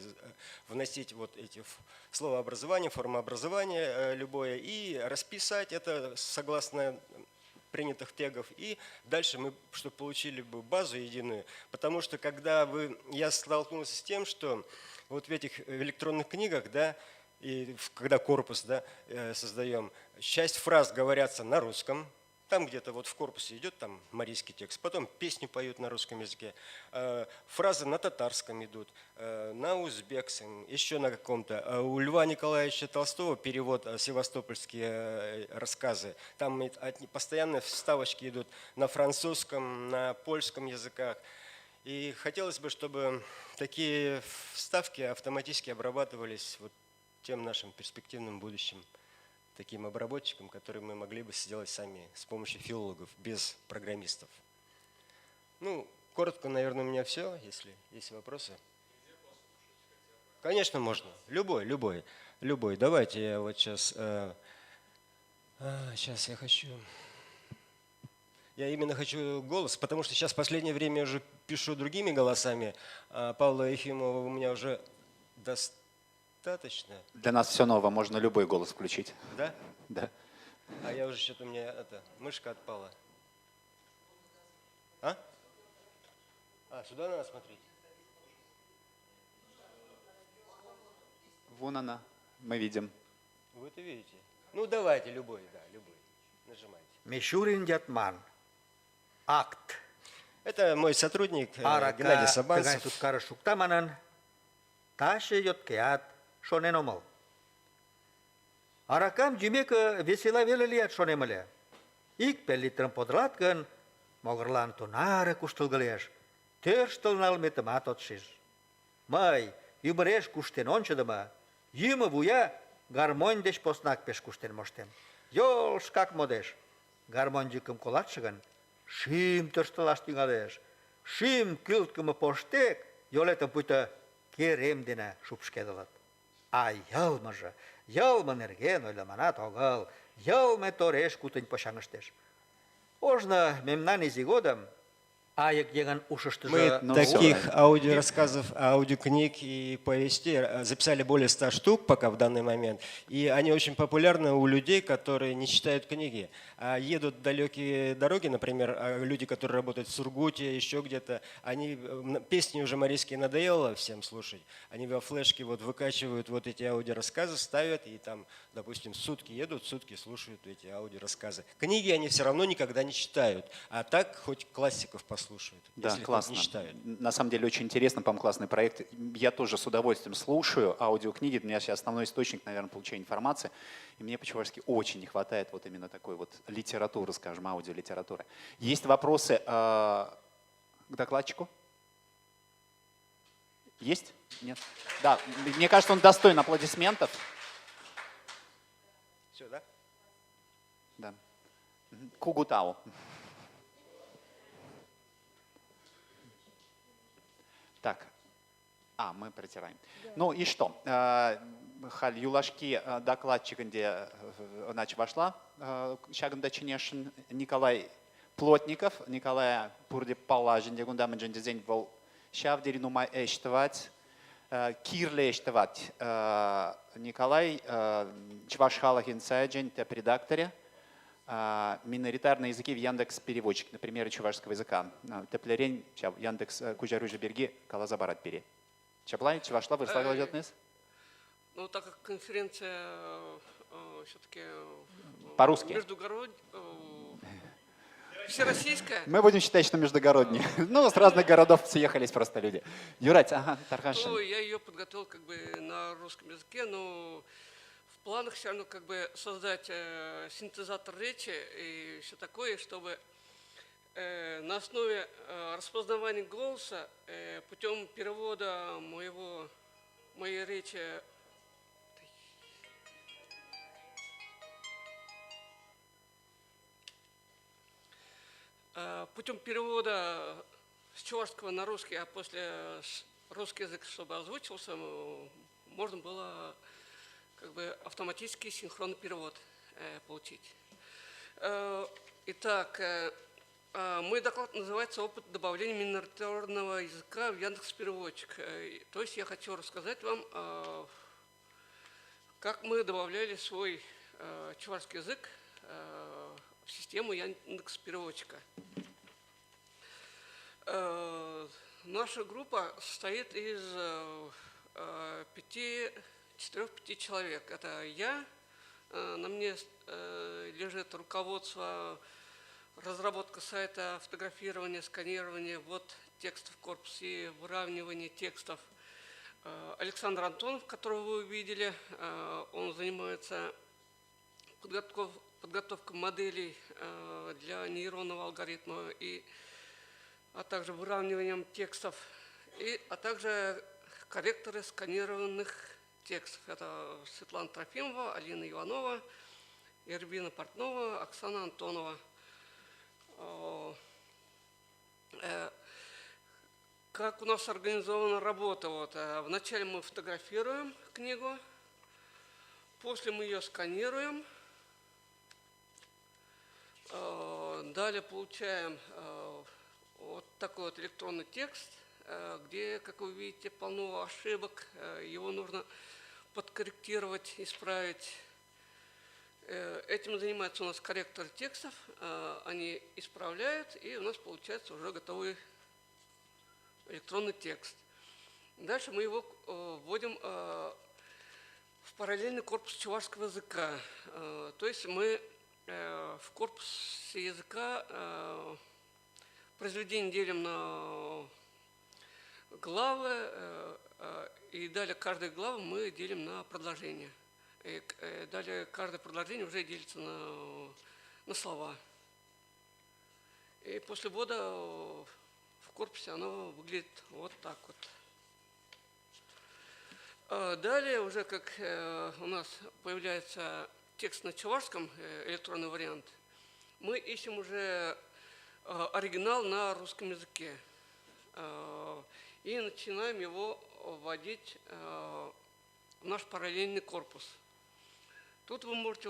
вносить вот эти словообразования, формообразование любое и расписать это согласно принятых тегов, и дальше мы, чтобы получили бы базу единую, потому что когда я столкнулся с тем, что вот в этих электронных книгах, да, и когда корпус, да, создаем, часть фраз говорятся на русском, там где-то вот в корпусе идет там марийский текст, потом песню поют на русском языке, фразы на татарском идут, на узбекском, еще на каком-то. У Льва Николаевича Толстого перевод «Севастопольские рассказы», там постоянно вставочки идут на французском, на польском языках. И хотелось бы, чтобы такие вставки автоматически обрабатывались вот тем нашим перспективным будущим таким обработчикам, которые мы могли бы сделать сами с помощью филологов, без программистов. Ну, коротко, наверное, у меня все. Если есть вопросы. Конечно, можно. Любой. Давайте я вот сейчас... Сейчас я хочу... Я именно хочу голос, потому что сейчас в последнее время я уже пишу другими голосами. Павла Ефимова у меня уже достаточно. Для нас все ново, можно любой голос включить. Да? Да. А я уже что-то, у меня мышка отпала. Сюда надо смотреть. Вон она, мы видим. Вы это видите? Ну давайте, любой. Нажимайте. Мишурин Дятман. Акт. Это мой сотрудник Геннадий Арака Сабанцев. Туткара Шуктаманан. Таше Йоткеат Шоненомал. Аракам Джимека весела велелият шонемале. Ик пеллитрам подралаткан, могырлан тунара куштылгалеш. Тӧрштылнал метымат от шиж. Мый ӱмыреш куштен ончыдымо, йӱмӧ вуя гармонь деч поснак пеш куштен моштем. Йол шкак модеш. Гармонь йӱкым колатше гын, шӱм тӧрштылаш тӱҥалеш. Шӱм кӱлткымӧ поштек йолетым пуйто керем дене шупшкедылыт. А йылме нерген ойлыманат огыл, йылме тореш кутынь почаҥыштеш. Ожно мемнан изи годым Айык еҥын ушыштыжо... Мы таких аудиорассказов, аудиокниг и повестей записали более 100 штук пока в данный момент. И они очень популярны у людей, которые не читают книги. А едут далекие дороги, например, люди, которые работают в Сургуте, еще где-то, они песни уже марийские надоело всем слушать. Они во флешке вот выкачивают вот эти аудиорассказы, ставят и там, допустим, сутки едут, сутки слушают эти аудиорассказы. Книги они все равно никогда не читают, а так хоть классиков послушают, Да, если классно. не читают. На самом деле очень интересно, по-моему, классный проект. Я тоже с удовольствием слушаю аудиокниги. У меня сейчас основной источник, наверное, получения информации. И мне по-чувашски очень не хватает вот именно такой вот литературы, скажем, аудиолитературы. Есть вопросы к докладчику? Есть? Нет? Да, мне кажется, он достоин аплодисментов. Все, да? Да. Кугутау. Так, мы протираем. Ну и что? Халь юлашки докладчигінде значит вошла шагында Ченешин Николай Плотников, Николай Пурди Палажинде гундамын жендезень бол шавдери нумай эштевать, кирле эштевать Николай Чвашхалахин сайджен теп редакторе миноритарные языки в Яндекс переводчик, например, чувашского языка. Теплерень, Яндекс Кужаружи Берги, Калаза Барат Бери. Чаплай, Чувашла, вы слагали? Ну, так как конференция все-таки По-русски. Всероссийская. Мы будем считать, что междугородние. Ну, с разных городов съехались просто люди. Юрать, ага, Тархашин. Ну, я ее подготовил как бы на русском языке, но в планах все равно как бы создать синтезатор речи и все такое, чтобы на основе распознавания голоса путем перевода моей речи путем перевода с чувашского на русский, а после русский язык, чтобы озвучился, можно было как бы автоматический синхронный перевод получить. Итак, мой доклад называется «Опыт добавления миноритарного языка в Яндекс.Переводчик». То есть я хочу рассказать вам, как мы добавляли свой чувашский язык в систему Яндекс.Переводчика. Наша группа состоит из 4-5 человек. Это я, на мне лежит руководство, разработка сайта, фотографирование, сканирование, ввод текстов в корпусе, выравнивание текстов. Александр Антонов, которого вы увидели, он занимается подготовкой моделей для нейронного алгоритма, а также выравниванием текстов, а также корректоры сканированных текстов. Это Светлана Трофимова, Алина Иванова, Эрбина Портнова, Оксана Антонова. Как у нас организована работа? Вначале мы фотографируем книгу, после мы ее сканируем, далее получаем вот такой вот электронный текст, где, как вы видите, полно ошибок, его нужно подкорректировать, исправить. Этим занимаются у нас корректоры текстов, они исправляют, и у нас получается уже готовый электронный текст. Дальше мы его вводим в параллельный корпус чувашского языка. То есть мы в корпусе языка произведение делим на главы, и далее каждую главу мы делим на предложение. И далее каждое предложение уже делится на слова. И после ввода в корпусе оно выглядит вот так вот. Далее уже как у нас появляется текст на чувашском, электронный вариант, мы ищем уже оригинал на русском языке и начинаем его вводить в наш параллельный корпус. Тут вы можете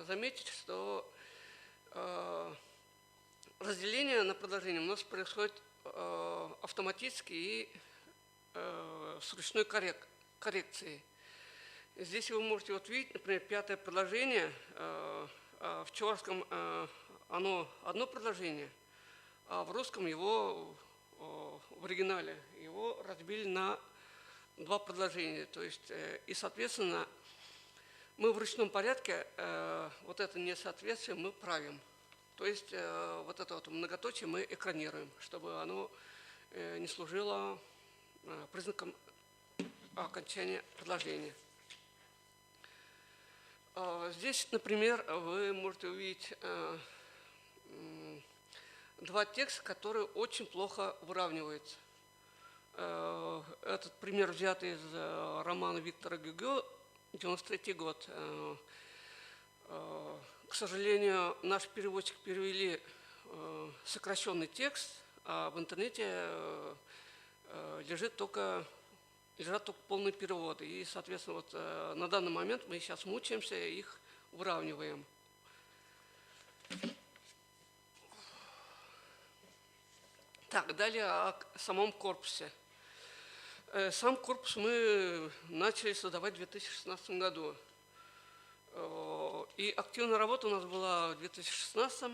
заметить, что разделение на предложения у нас происходит автоматически и с ручной коррекцией. Здесь вы можете видеть, например, 5-е предложение. В чувашском оно одно предложение, а в русском его, в оригинале, его разбили на 2 предложения. То есть, и, соответственно, мы в ручном порядке вот это несоответствие мы правим. То есть, вот это вот многоточие мы экранируем, чтобы оно не служило признаком окончания предложения. Здесь, например, вы можете увидеть 2 текста, которые очень плохо выравниваются. Этот пример взят из романа Виктора Гюго, 93 год. К сожалению, наш переводчик перевели сокращенный текст, а в интернете лежат только полные переводы. И, соответственно, вот на данный момент мы сейчас мучаемся, их выравниваем. Так, далее о самом корпусе. Сам корпус мы начали создавать в 2016 году. И активная работа у нас была в 2016.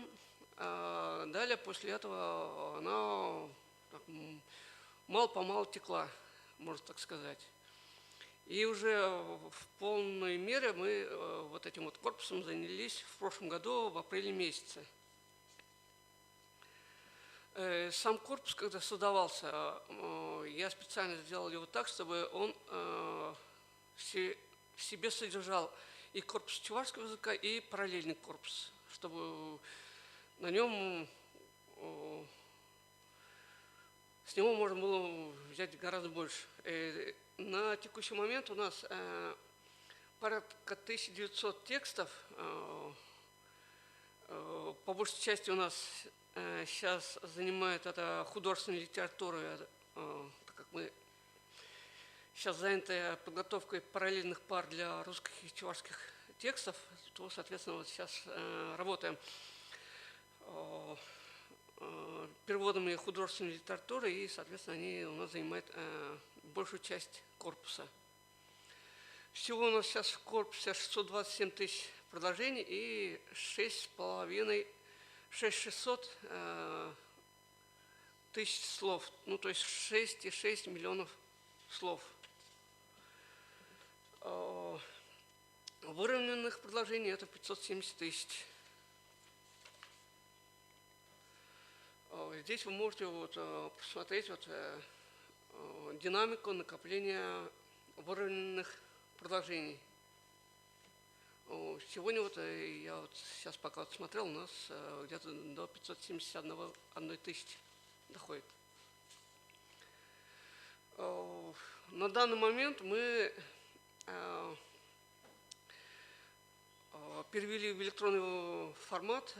Далее, после этого, она мало-помалу текла, можно так сказать. И уже в полной мере мы вот этим вот корпусом занялись в прошлом году, в апреле месяце. Сам корпус, когда создавался, я специально сделал его так, чтобы он в себе содержал и корпус чувашского языка, и параллельный корпус, чтобы на нем с него можно было взять гораздо больше. На текущий момент у нас порядка 1900 текстов. По большей части у нас сейчас занимает это художественная литература, так как мы сейчас заняты подготовкой параллельных пар для русских и чувашских текстов, то, соответственно, вот сейчас работаем переводами художественной литературы, и, соответственно, они у нас занимают большую часть корпуса. Всего у нас сейчас в корпусе 627 тысяч предложений и 6600 тысяч слов, ну, то есть 6,6 миллионов слов. Выровненных предложений это 570 тысяч. Здесь вы можете вот посмотреть вот динамику накопления выровненных предложений. Сегодня вот я вот сейчас пока вот смотрел, у нас где-то до 571 тысячи доходит. На данный момент мы перевели в электронный формат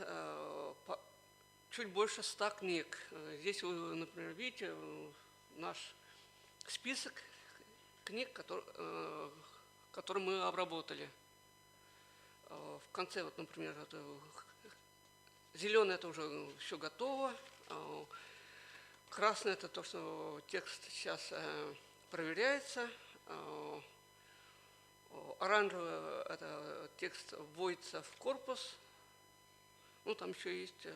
чуть больше 100 книг. Здесь вы, например, видите наш список книг, которые мы обработали. В конце, вот, например, это зеленый это уже все готово. Красный это то, что текст сейчас проверяется. Оранжевый это текст вводится в корпус. Ну, там еще есть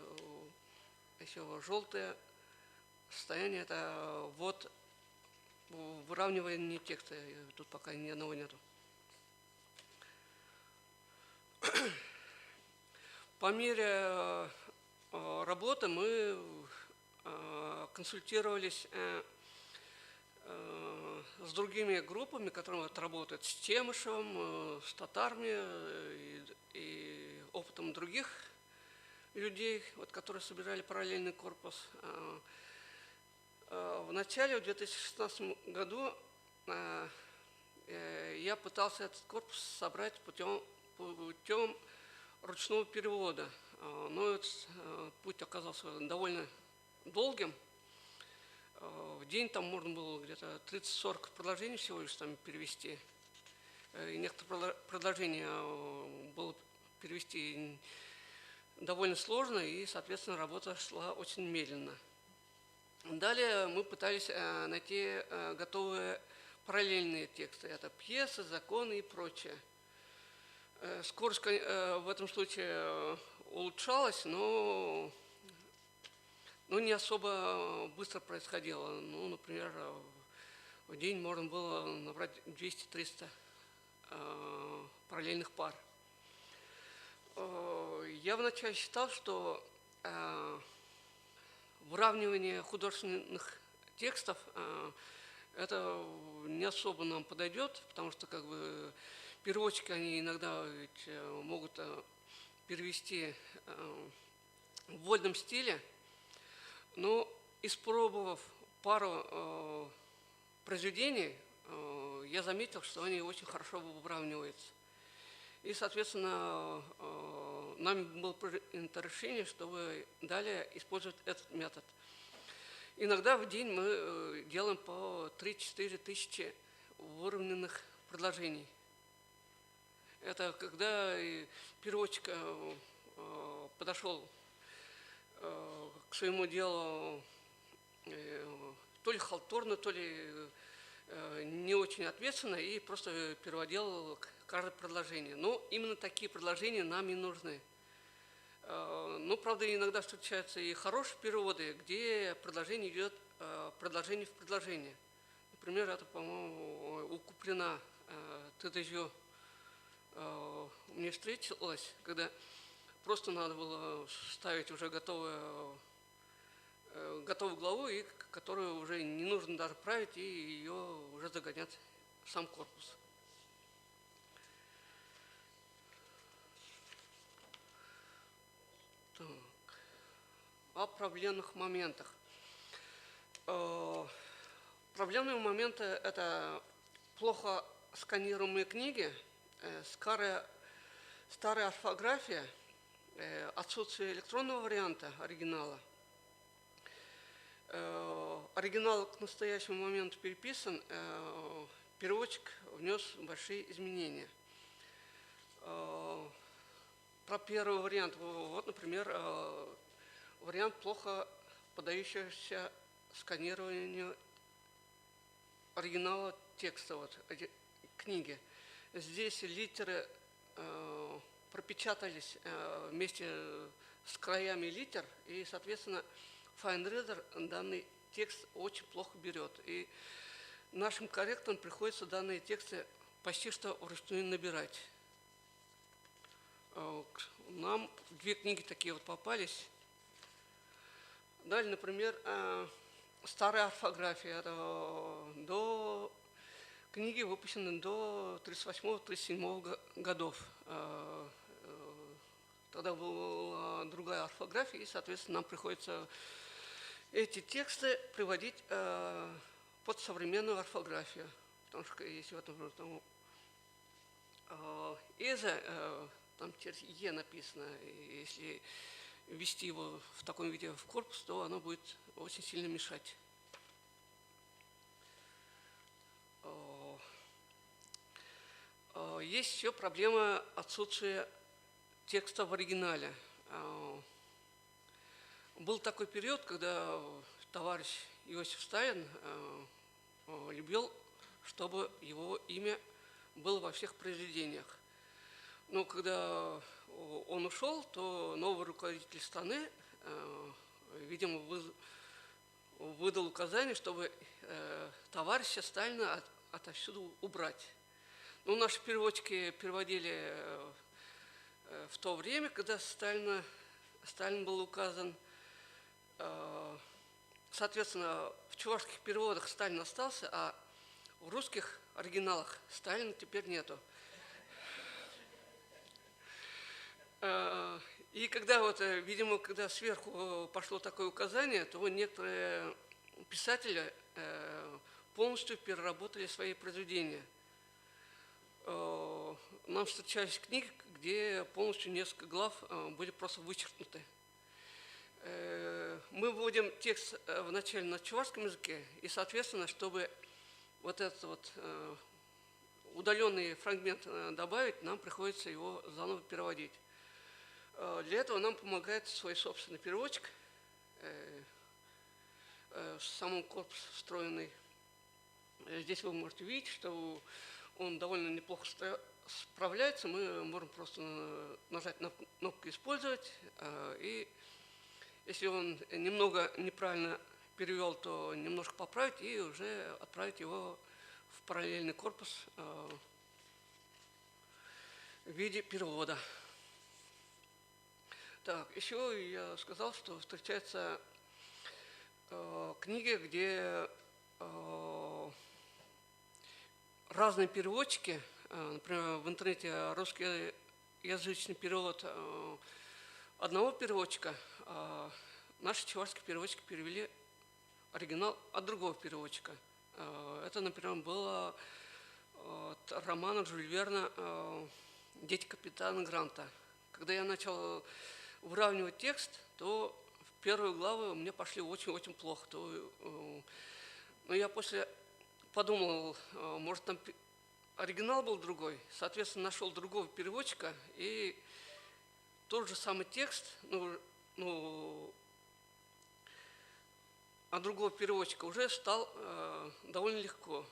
еще желтое состояние, это вот выравнивание текста. Тут пока ни одного нету. По мере работы мы консультировались с другими группами, которые вот работают с Темышевым, с татарами и опытом других людей, вот, которые собирали параллельный корпус. В начале, в 2016 году, я пытался этот корпус собрать путем ручного перевода. Но этот путь оказался довольно долгим. В день там можно было где-то 30-40 предложений всего лишь там перевести. И некоторые предложения было перевести довольно сложно, и, соответственно, работа шла очень медленно. Далее мы пытались найти готовые параллельные тексты. Это пьесы, законы и прочее. Скорость в этом случае улучшалась, но не особо быстро происходило. Ну, например, в день можно было набрать 200-300 параллельных пар. Я вначале считал, что выравнивание художественных текстов это не особо нам подойдет, потому что как бы переводчики они иногда ведь могут перевести в вольном стиле, но испробовав пару произведений, я заметил, что они очень хорошо выравниваются. И, соответственно, нами было принято решение, чтобы далее использовать этот метод. Иногда в день мы делаем по 3-4 тысячи выровненных предложений. Это когда переводчик подошел к своему делу то ли халтурно, то ли не очень ответственно и просто переводил каждое предложение. Но именно такие предложения нам и нужны. Ну, правда, иногда встречаются и хорошие переводы, где предложение идет предложение в предложение. Например, это, по-моему, у Куприна «Ты дождё» мне встретилось, когда просто надо было ставить уже готовую главу, и которую уже не нужно даже править, и ее уже загонять в сам корпус. Так. О проблемных моментах. Проблемные моменты – это плохо сканируемые книги, старая орфография, отсутствие электронного варианта оригинала. Оригинал к настоящему моменту переписан, переводчик внес большие изменения. Про первый вариант. Вот, например, вариант плохо поддающийся сканированию оригинала текста книги. Здесь литеры пропечатались вместе с краями литер, и, соответственно, FineReader данный текст очень плохо берет. И нашим корректорам приходится данные тексты почти что вручную набирать. Нам 2 книги такие вот попались. Далее, например, старая орфография. До книги выпущены до 1938-1937 годов. Тогда была другая орфография, и, соответственно, нам приходится эти тексты приводить под современную орфографию. Потому что если в этом «эза», там через «е» написано, и если ввести его в таком виде в корпус, то оно будет очень сильно мешать. Есть еще проблема отсутствия текста в оригинале. Был такой период, когда товарищ Иосиф Сталин любил, чтобы его имя было во всех произведениях. Но когда он ушел, то новый руководитель страны, видимо, выдал указание, чтобы товарища Сталина отовсюду убрать. Ну, наши переводчики переводили в то время, когда Сталин был указан. Соответственно, в чувашских переводах Сталин остался, а в русских оригиналах Сталина теперь нету. И когда видимо, когда сверху пошло такое указание, то некоторые писатели полностью переработали свои произведения. Нам встречались книги, где полностью несколько глав были просто вычеркнуты. Мы вводим текст вначале на чувашском языке, и, соответственно, чтобы вот этот удаленный фрагмент добавить, нам приходится его заново переводить. Для этого нам помогает свой собственный переводчик, самом корпусе встроенный. Здесь вы можете видеть, что он довольно неплохо справляется. Мы можем просто нажать на кнопку «Использовать», и если он немного неправильно перевел, то немножко поправить и уже отправить его в параллельный корпус в виде перевода. Так, еще я сказал, что встречаются книги, где разные переводчики, например, в интернете русскоязычный перевод одного переводчика, наши чувашские переводчики перевели оригинал от другого переводчика. Это, например, было от романа Жюль Верна «Дети капитана Гранта». Когда я начал выравнивать текст, то в первые главы мне пошли очень-очень плохо. Но я после подумал, может, там оригинал был другой. Соответственно, нашел другого переводчика, и тот же самый текст, от другого переводчика уже стал довольно легко.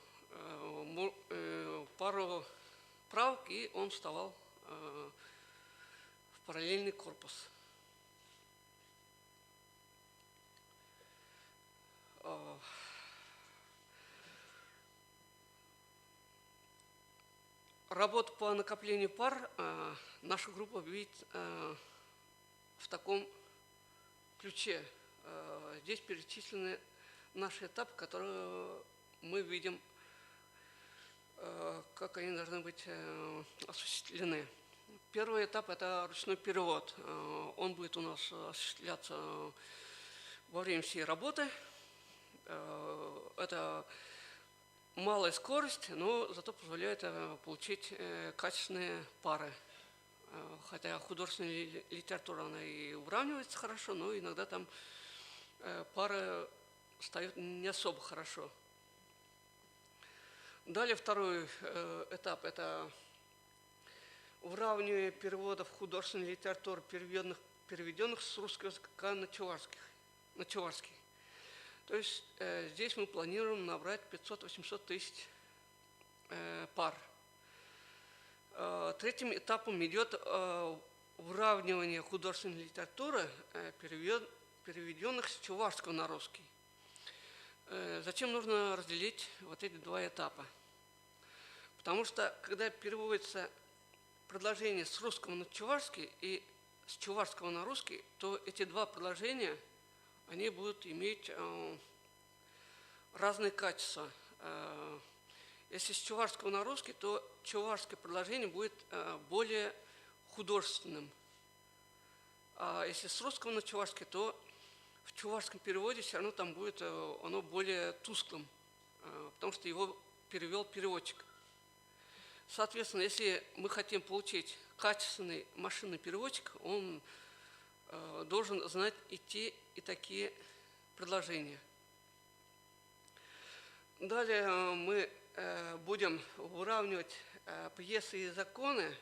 пару правок, и он вставал в параллельный корпус. Работу по накоплению пар наша группа видит в таком ключе. Здесь перечислены наши этапы, которые мы видим, как они должны быть осуществлены. Первый этап – это ручной перевод. Он будет у нас осуществляться во время всей работы. Это малая скорость, но зато позволяет получить качественные пары. Хотя художественная литература, она и уравнивается хорошо, но иногда там пары встают не особо хорошо. Далее второй этап – это уравнивание переводов художественной литературы, переведенных с русского языка на чувашский. То есть здесь мы планируем набрать 500-800 тысяч пар. Третьим этапом идет уравнивание художественной литературы, переведенных с чувашского на русский. Зачем нужно разделить вот эти два этапа? Потому что, когда переводится предложение с русского на чувашский и с чувашского на русский, то эти два предложения, они будут иметь разные качества. Если с чувашского на русский, то чувашское предложение будет более художественным. А если с русского на чувашский, то в чувашском переводе все равно там будет оно более тусклым, потому что его перевел переводчик. Соответственно, если мы хотим получить качественный машинный переводчик, он должен знать и те, и такие предложения. Далее мы будем уравнивать пьесы и законы.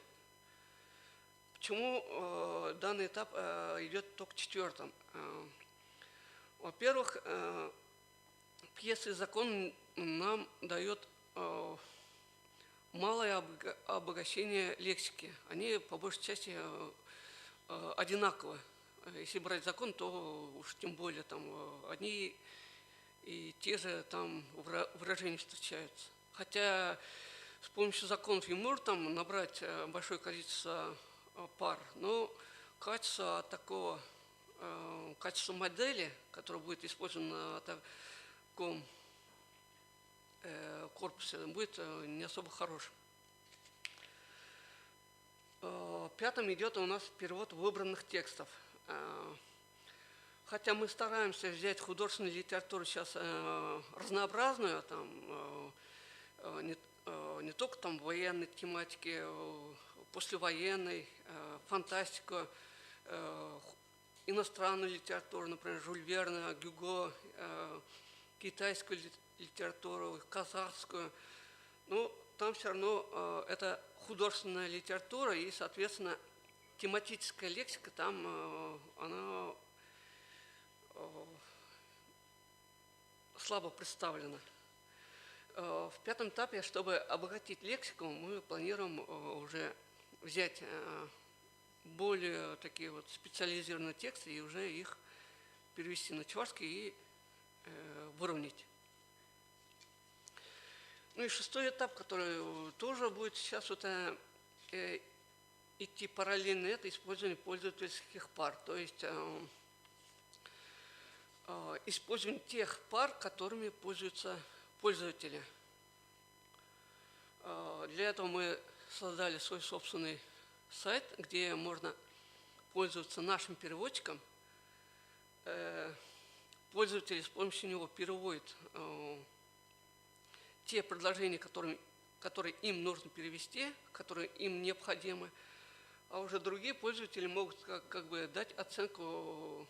Почему данный этап идет только четвертым? Во-первых, пьесы и закон нам дает малое обогащение лексики. Они по большей части одинаковы. Если брать закон, то уж тем более там одни и те же там выражения встречаются. Хотя с помощью законов и можно там набрать большое количество пар, но качество такого, качество модели, которое будет использовано на таком корпусе, будет не особо хорошим. Пятым идет у нас перевод выбранных текстов. Хотя мы стараемся взять художественную литературу сейчас разнообразную, там, не только там военной тематики, послевоенной, фантастику, иностранную литературу, например, Жюль Верна, Гюго, китайскую литературу, казахскую. Но там все равно это художественная литература, и, соответственно, тематическая лексика там, она слабо представлена. В пятом этапе, чтобы обогатить лексику, мы планируем уже взять более такие вот специализированные тексты и уже их перевести на чувашский и выровнять. Ну и шестой этап, который тоже будет сейчас вот идти параллельно, это использование пользовательских пар. То есть использование тех пар, которыми пользуются пользователи. Для этого мы создали свой собственный сайт, где можно пользоваться нашим переводчиком. Пользователи с помощью него переводят те предложения, которые им нужно перевести, которые им необходимы, а уже другие пользователи могут как бы дать оценку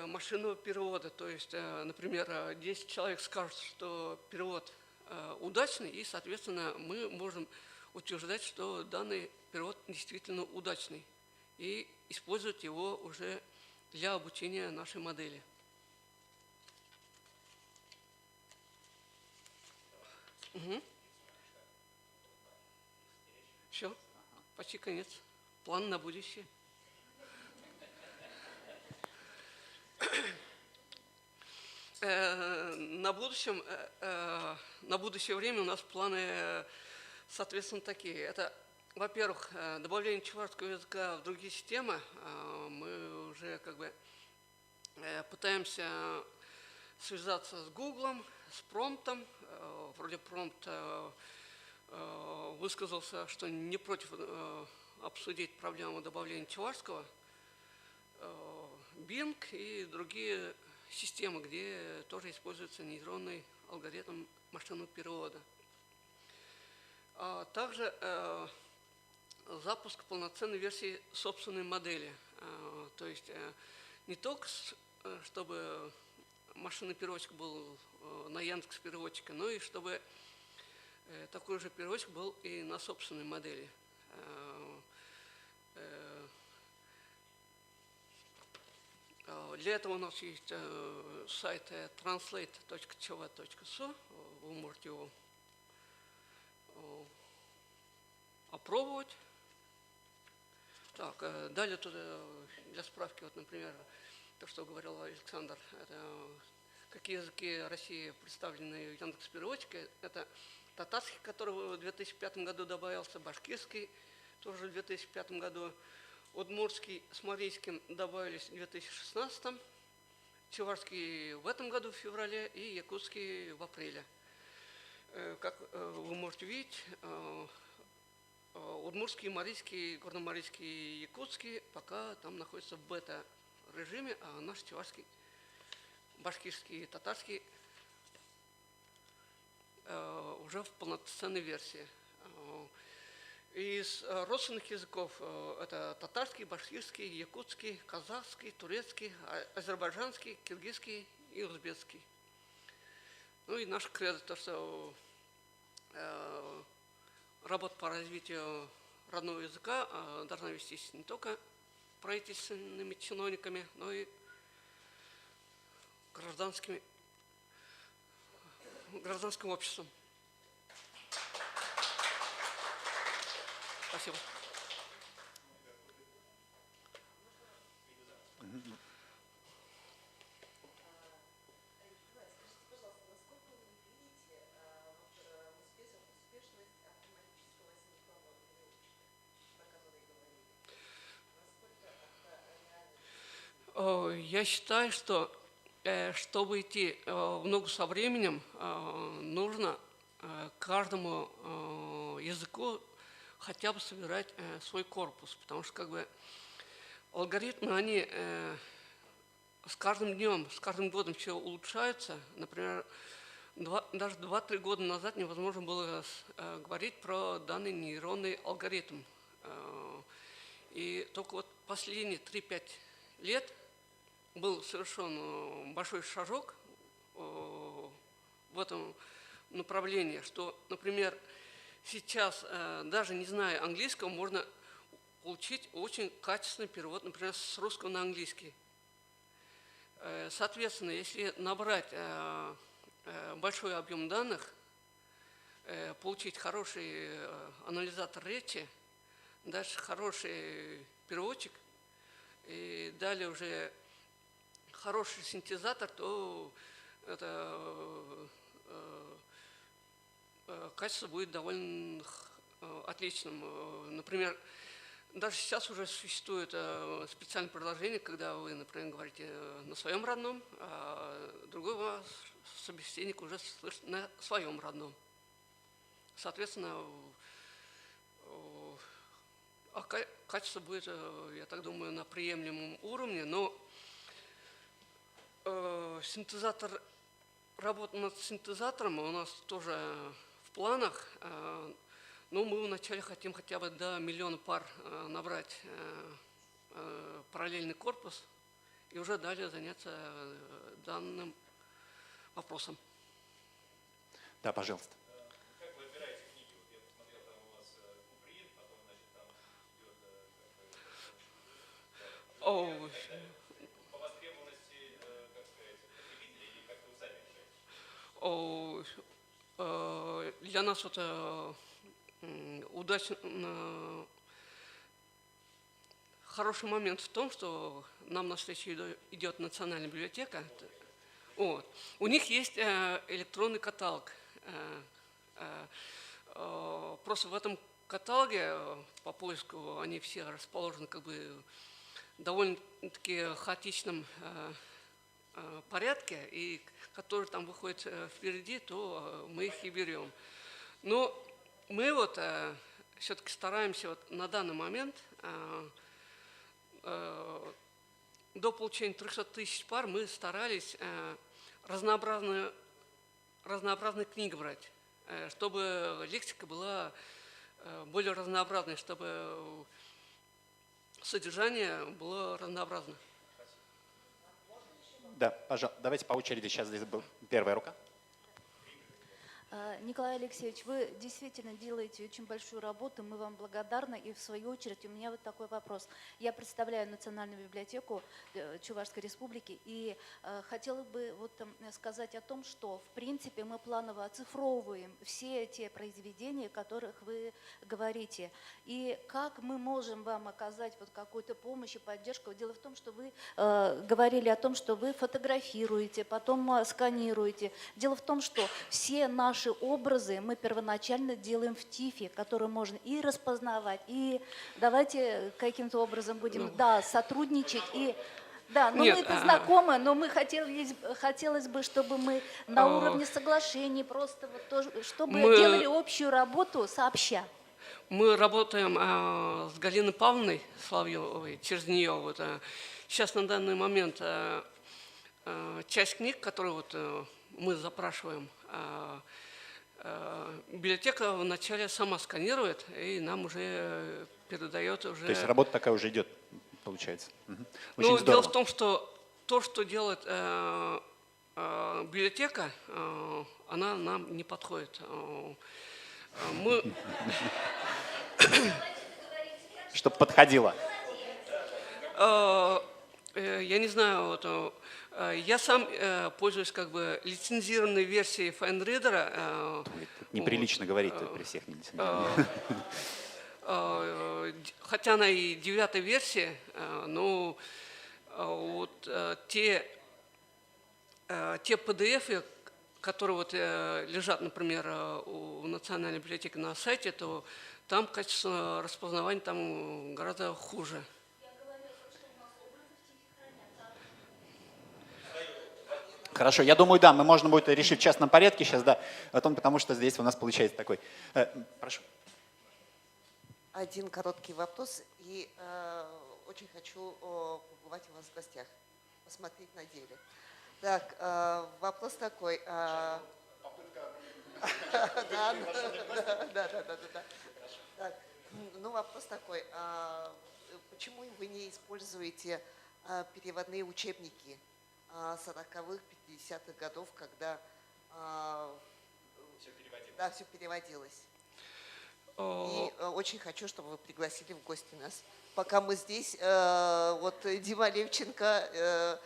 машинного перевода. То есть, например, 10 человек скажут, что перевод удачный, и, соответственно, мы можем утверждать, что данный перевод действительно удачный, и использовать его уже для обучения нашей модели. Все, почти конец. План на будущее. На будущее время у нас планы, соответственно, такие. Это, во-первых, добавление чувашского языка в другие системы. Мы уже как бы пытаемся связаться с Гуглом, с промптом. Вроде промпт высказался, что не против обсудить проблему добавления чувашского. Bing и другие системы, где тоже используется нейронный алгоритм машинного перевода. А также запуск полноценной версии собственной модели. То есть не только чтобы машинный переводчик был на Яндекс.Переводчике, но и чтобы такой же переводчик был и на собственной модели. Для этого у нас есть сайт translate.chava.su. Вы можете его опробовать. Так, далее тут для справки, вот, например, то, что говорил Александр, это какие языки России представлены в Яндекс.Переводчике. Это татарский, который в 2005 году добавился, башкирский тоже в 2005 году, удмуртский с марийским добавились в 2016, чувашский в этом году в феврале и якутский в апреле. Как вы можете видеть, удмуртский, марийский, горно-марийский и якутский пока там находятся в бета-режиме, а наш чувашский, башкирский и татарский уже в полноценной версии. Из родственных языков это татарский, башкирский, якутский, казахский, турецкий, азербайджанский, киргизский и узбекский. Ну и наш кредо, то, что работа по развитию родного языка должна вестись не только правительственными чиновниками, но и гражданским обществом. Спасибо. Я считаю, что чтобы идти в ногу со временем, нужно каждому языку хотя бы собирать свой корпус, потому что как бы алгоритмы, они с каждым днем, с каждым годом все улучшаются. Например, даже 2-3 года назад невозможно было говорить про данный нейронный алгоритм. И только вот последние 3-5 лет был совершен большой шажок в этом направлении, что, например, сейчас, даже не зная английского, можно получить очень качественный перевод, например, с русского на английский. Соответственно, если набрать большой объем данных, получить хороший анализатор речи, дальше хороший переводчик, и далее уже хороший синтезатор, то это качество будет довольно отличным. Например, даже сейчас уже существует специальное приложение, когда вы, например, говорите на своем родном, а другой ваш собеседник уже слышит на своем родном. Соответственно, качество будет, я так думаю, на приемлемом уровне, но работа над синтезатором у нас тоже в планах, но мы вначале хотим хотя бы до 1 миллиона пар набрать параллельный корпус и уже далее заняться данным вопросом. Да, пожалуйста. Как вы выбираете книги? Вот я посмотрел, там у вас Куприн, потом, значит, там идет по востребованности, как сказать, потребителей, или как вы сами решаете? Для для нас вот удачно, хороший момент в том, что нам навстречу идет Национальная библиотека. Вот. У них есть электронный каталог. Просто в этом каталоге по поиску они все расположены как бы в довольно-таки хаотичном порядке, и которые там выходят впереди, то мы их и берем. Но мы вот все-таки стараемся вот на данный момент до получения 300 тысяч пар мы старались разнообразные книги брать, чтобы лексика была более разнообразной, чтобы содержание было разнообразно. Да, пожалуйста, давайте по очереди. Сейчас здесь был первая рука. Николай Алексеевич, вы действительно делаете очень большую работу, мы вам благодарны. И в свою очередь у меня вот такой вопрос. Я представляю Национальную библиотеку Чувашской Республики и хотела бы вот сказать о том, что в принципе мы планово оцифровываем все те произведения, о которых вы говорите. И как мы можем вам оказать вот какую-то помощь и поддержку? Дело в том, что вы говорили о том, что вы фотографируете, потом сканируете. Дело в том, что все наши образы мы первоначально делаем в ТИФе, который можно и распознавать, и давайте каким-то образом будем сотрудничать. И, да, но Нет, мы это знакомы, но мы хотелось бы, чтобы мы на уровне соглашений просто вот тоже, чтобы делали общую работу сообща. Мы работаем с Галиной Павловной Соловьевой, через нее. Вот, сейчас на данный момент часть книг, которые вот, мы запрашиваем, библиотека вначале сама сканирует и нам уже передает уже. То есть работа такая уже идет, получается. Угу. Очень Ну, здорово. дело в том, что то, что делает библиотека, она нам не подходит. Мы... Чтобы подходило. Я не знаю, вот, я сам пользуюсь как бы лицензированной версией FineReader. Неприлично говорить при всех нельзя. Хотя она и 9-й версии, но вот те PDF, которые вот лежат, например, у Национальной библиотеки на сайте, то там качество распознавания там гораздо хуже. Хорошо, я думаю, да, мы можно будет решить в частном порядке сейчас, да, о том, потому что здесь у нас получается такой. Прошу. Один короткий вопрос, и очень хочу побывать у вас в гостях, посмотреть на деле. Так, вопрос такой. Да. Ну, вопрос такой. Почему вы не используете переводные учебники 40-х, 50-х годов, когда все переводилось? И очень хочу, чтобы вы пригласили в гости нас. Пока мы здесь, вот Дима Левченко,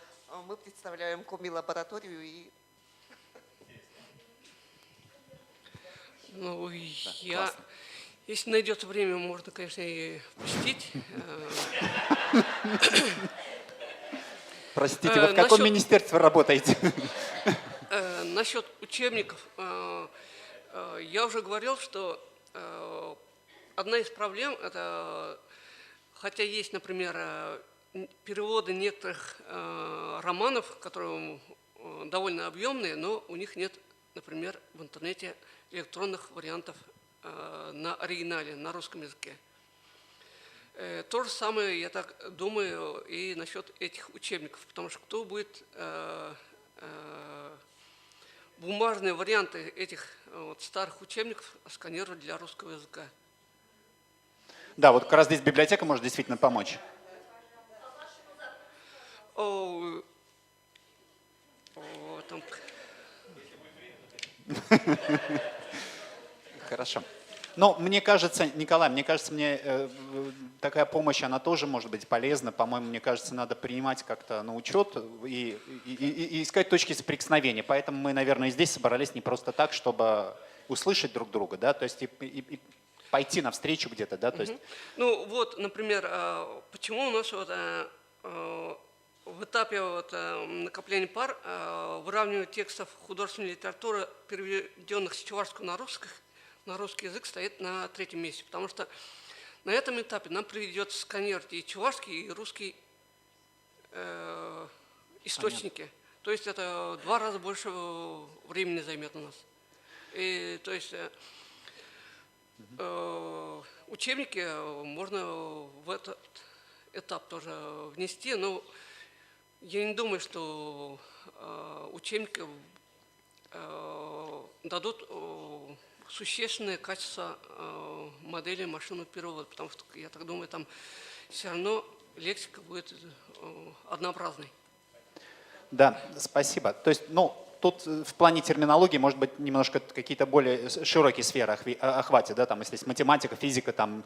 мы представляем коми-лабораторию и... Ну, если найдется время, можно, конечно, и посетить. Простите, вы в каком министерстве работаете? Насчет учебников. Я уже говорил, что одна из проблем, это, хотя есть, например, переводы некоторых романов, которые довольно объемные, но у них нет, например, в интернете электронных вариантов на оригинале, на русском языке. То же самое, я так думаю, и насчет этих учебников, потому что кто будет бумажные варианты этих вот старых учебников сканировать для русского языка? Да, вот как раз здесь библиотека может действительно помочь. Хорошо. Но мне кажется, Николай, такая помощь, она тоже может быть полезна. По-моему, мне кажется, надо принимать как-то на учет и искать точки соприкосновения. Поэтому мы, наверное, здесь собрались не просто так, чтобы услышать друг друга, да, то есть и пойти навстречу где-то, да, то есть. Ну вот, например, почему у нас вот, в этапе вот, накопления пар выравнивание текстов художественной литературы, переведенных с чувашского на русский язык, стоит на 3-м месте, потому что на этом этапе нам придется сканировать и чувашский, и русский источники. Понятно. То есть это 2 раза больше времени займет у нас. И, то есть учебники можно в этот этап тоже внести, но я не думаю, что учебники дадут существенное качество модели машинного перевода, потому что, я так думаю, там все равно лексика будет однообразной. Да, спасибо. То есть, ну, тут в плане терминологии, может быть, немножко какие-то более широкие сферы охватят, да, там, если есть математика, физика, там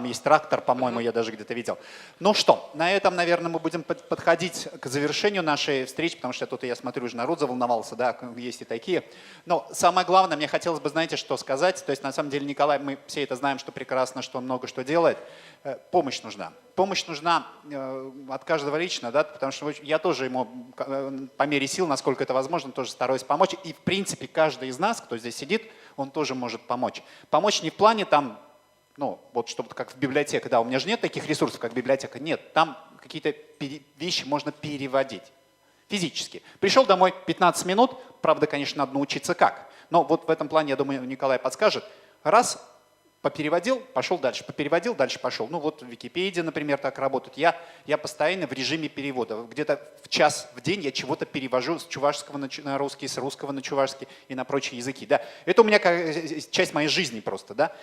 есть трактор, по-моему, я даже где-то видел. Ну что, на этом, наверное, мы будем подходить к завершению нашей встречи, потому что тут, я смотрю, уже народ заволновался, да, есть и такие. Но самое главное, мне хотелось бы, знаете, что сказать, то есть, на самом деле, Николай, мы все это знаем, что прекрасно, что он много что делает. Помощь нужна. Помощь нужна от каждого лично, да, потому что я тоже ему по мере сил, насколько это возможно, тоже стараюсь помочь. И, в принципе, каждый из нас, кто здесь сидит, он тоже может помочь. Помочь не в плане там, ну, вот чтобы как в библиотеке, да, у меня же нет таких ресурсов, как библиотека, нет, там какие-то вещи можно переводить физически. Пришел домой 15 минут, правда, конечно, надо научиться как, но вот в этом плане, я думаю, Николай подскажет. Раз, попереводил, пошел дальше, попереводил, дальше пошел. Ну вот в Википедии, например, так работает. Я постоянно в режиме перевода. Где-то в час в день я чего-то перевожу с чувашского на русский, с русского на чувашский и на прочие языки. Да? Это у меня часть моей жизни просто. Да?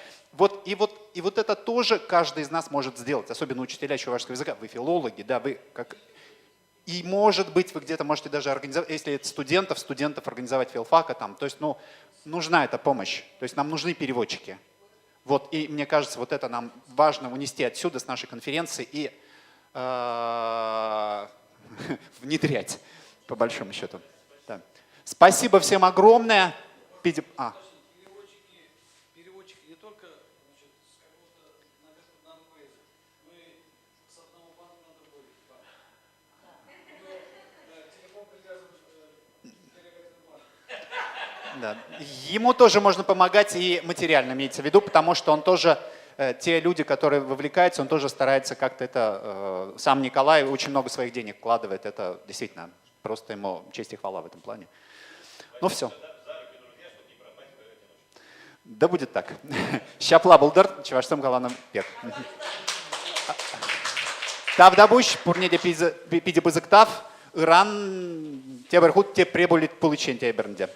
И вот это тоже каждый из нас может сделать, особенно учителя чувашского языка. Вы филологи, да, вы как... И, может быть, вы где-то можете даже организовать, если это студентов организовать филфака там. То есть, ну, нужна эта помощь. То есть нам нужны переводчики. Вот, и мне кажется, вот это нам важно унести отсюда, с нашей конференции, и внедрять, по большому счету. Да. Спасибо всем огромное. Переводчики не только, значит, с какого-то на другой язык, но и с одного банка на другой банк. Телефон привязан к телеграфному банку. Да. Ему тоже можно помогать и материально, имеется в виду, потому что он тоже, те люди, которые вовлекаются, он тоже старается как-то это, сам Николай очень много своих денег вкладывает, это действительно просто ему честь и хвала в этом плане. Ну все. Да будет так. Щапла булдар, чувашсам галаном пек. Тавдабуш, пурнеде пиде бызыктав, Иран те берхут те прибыли получения те бернде.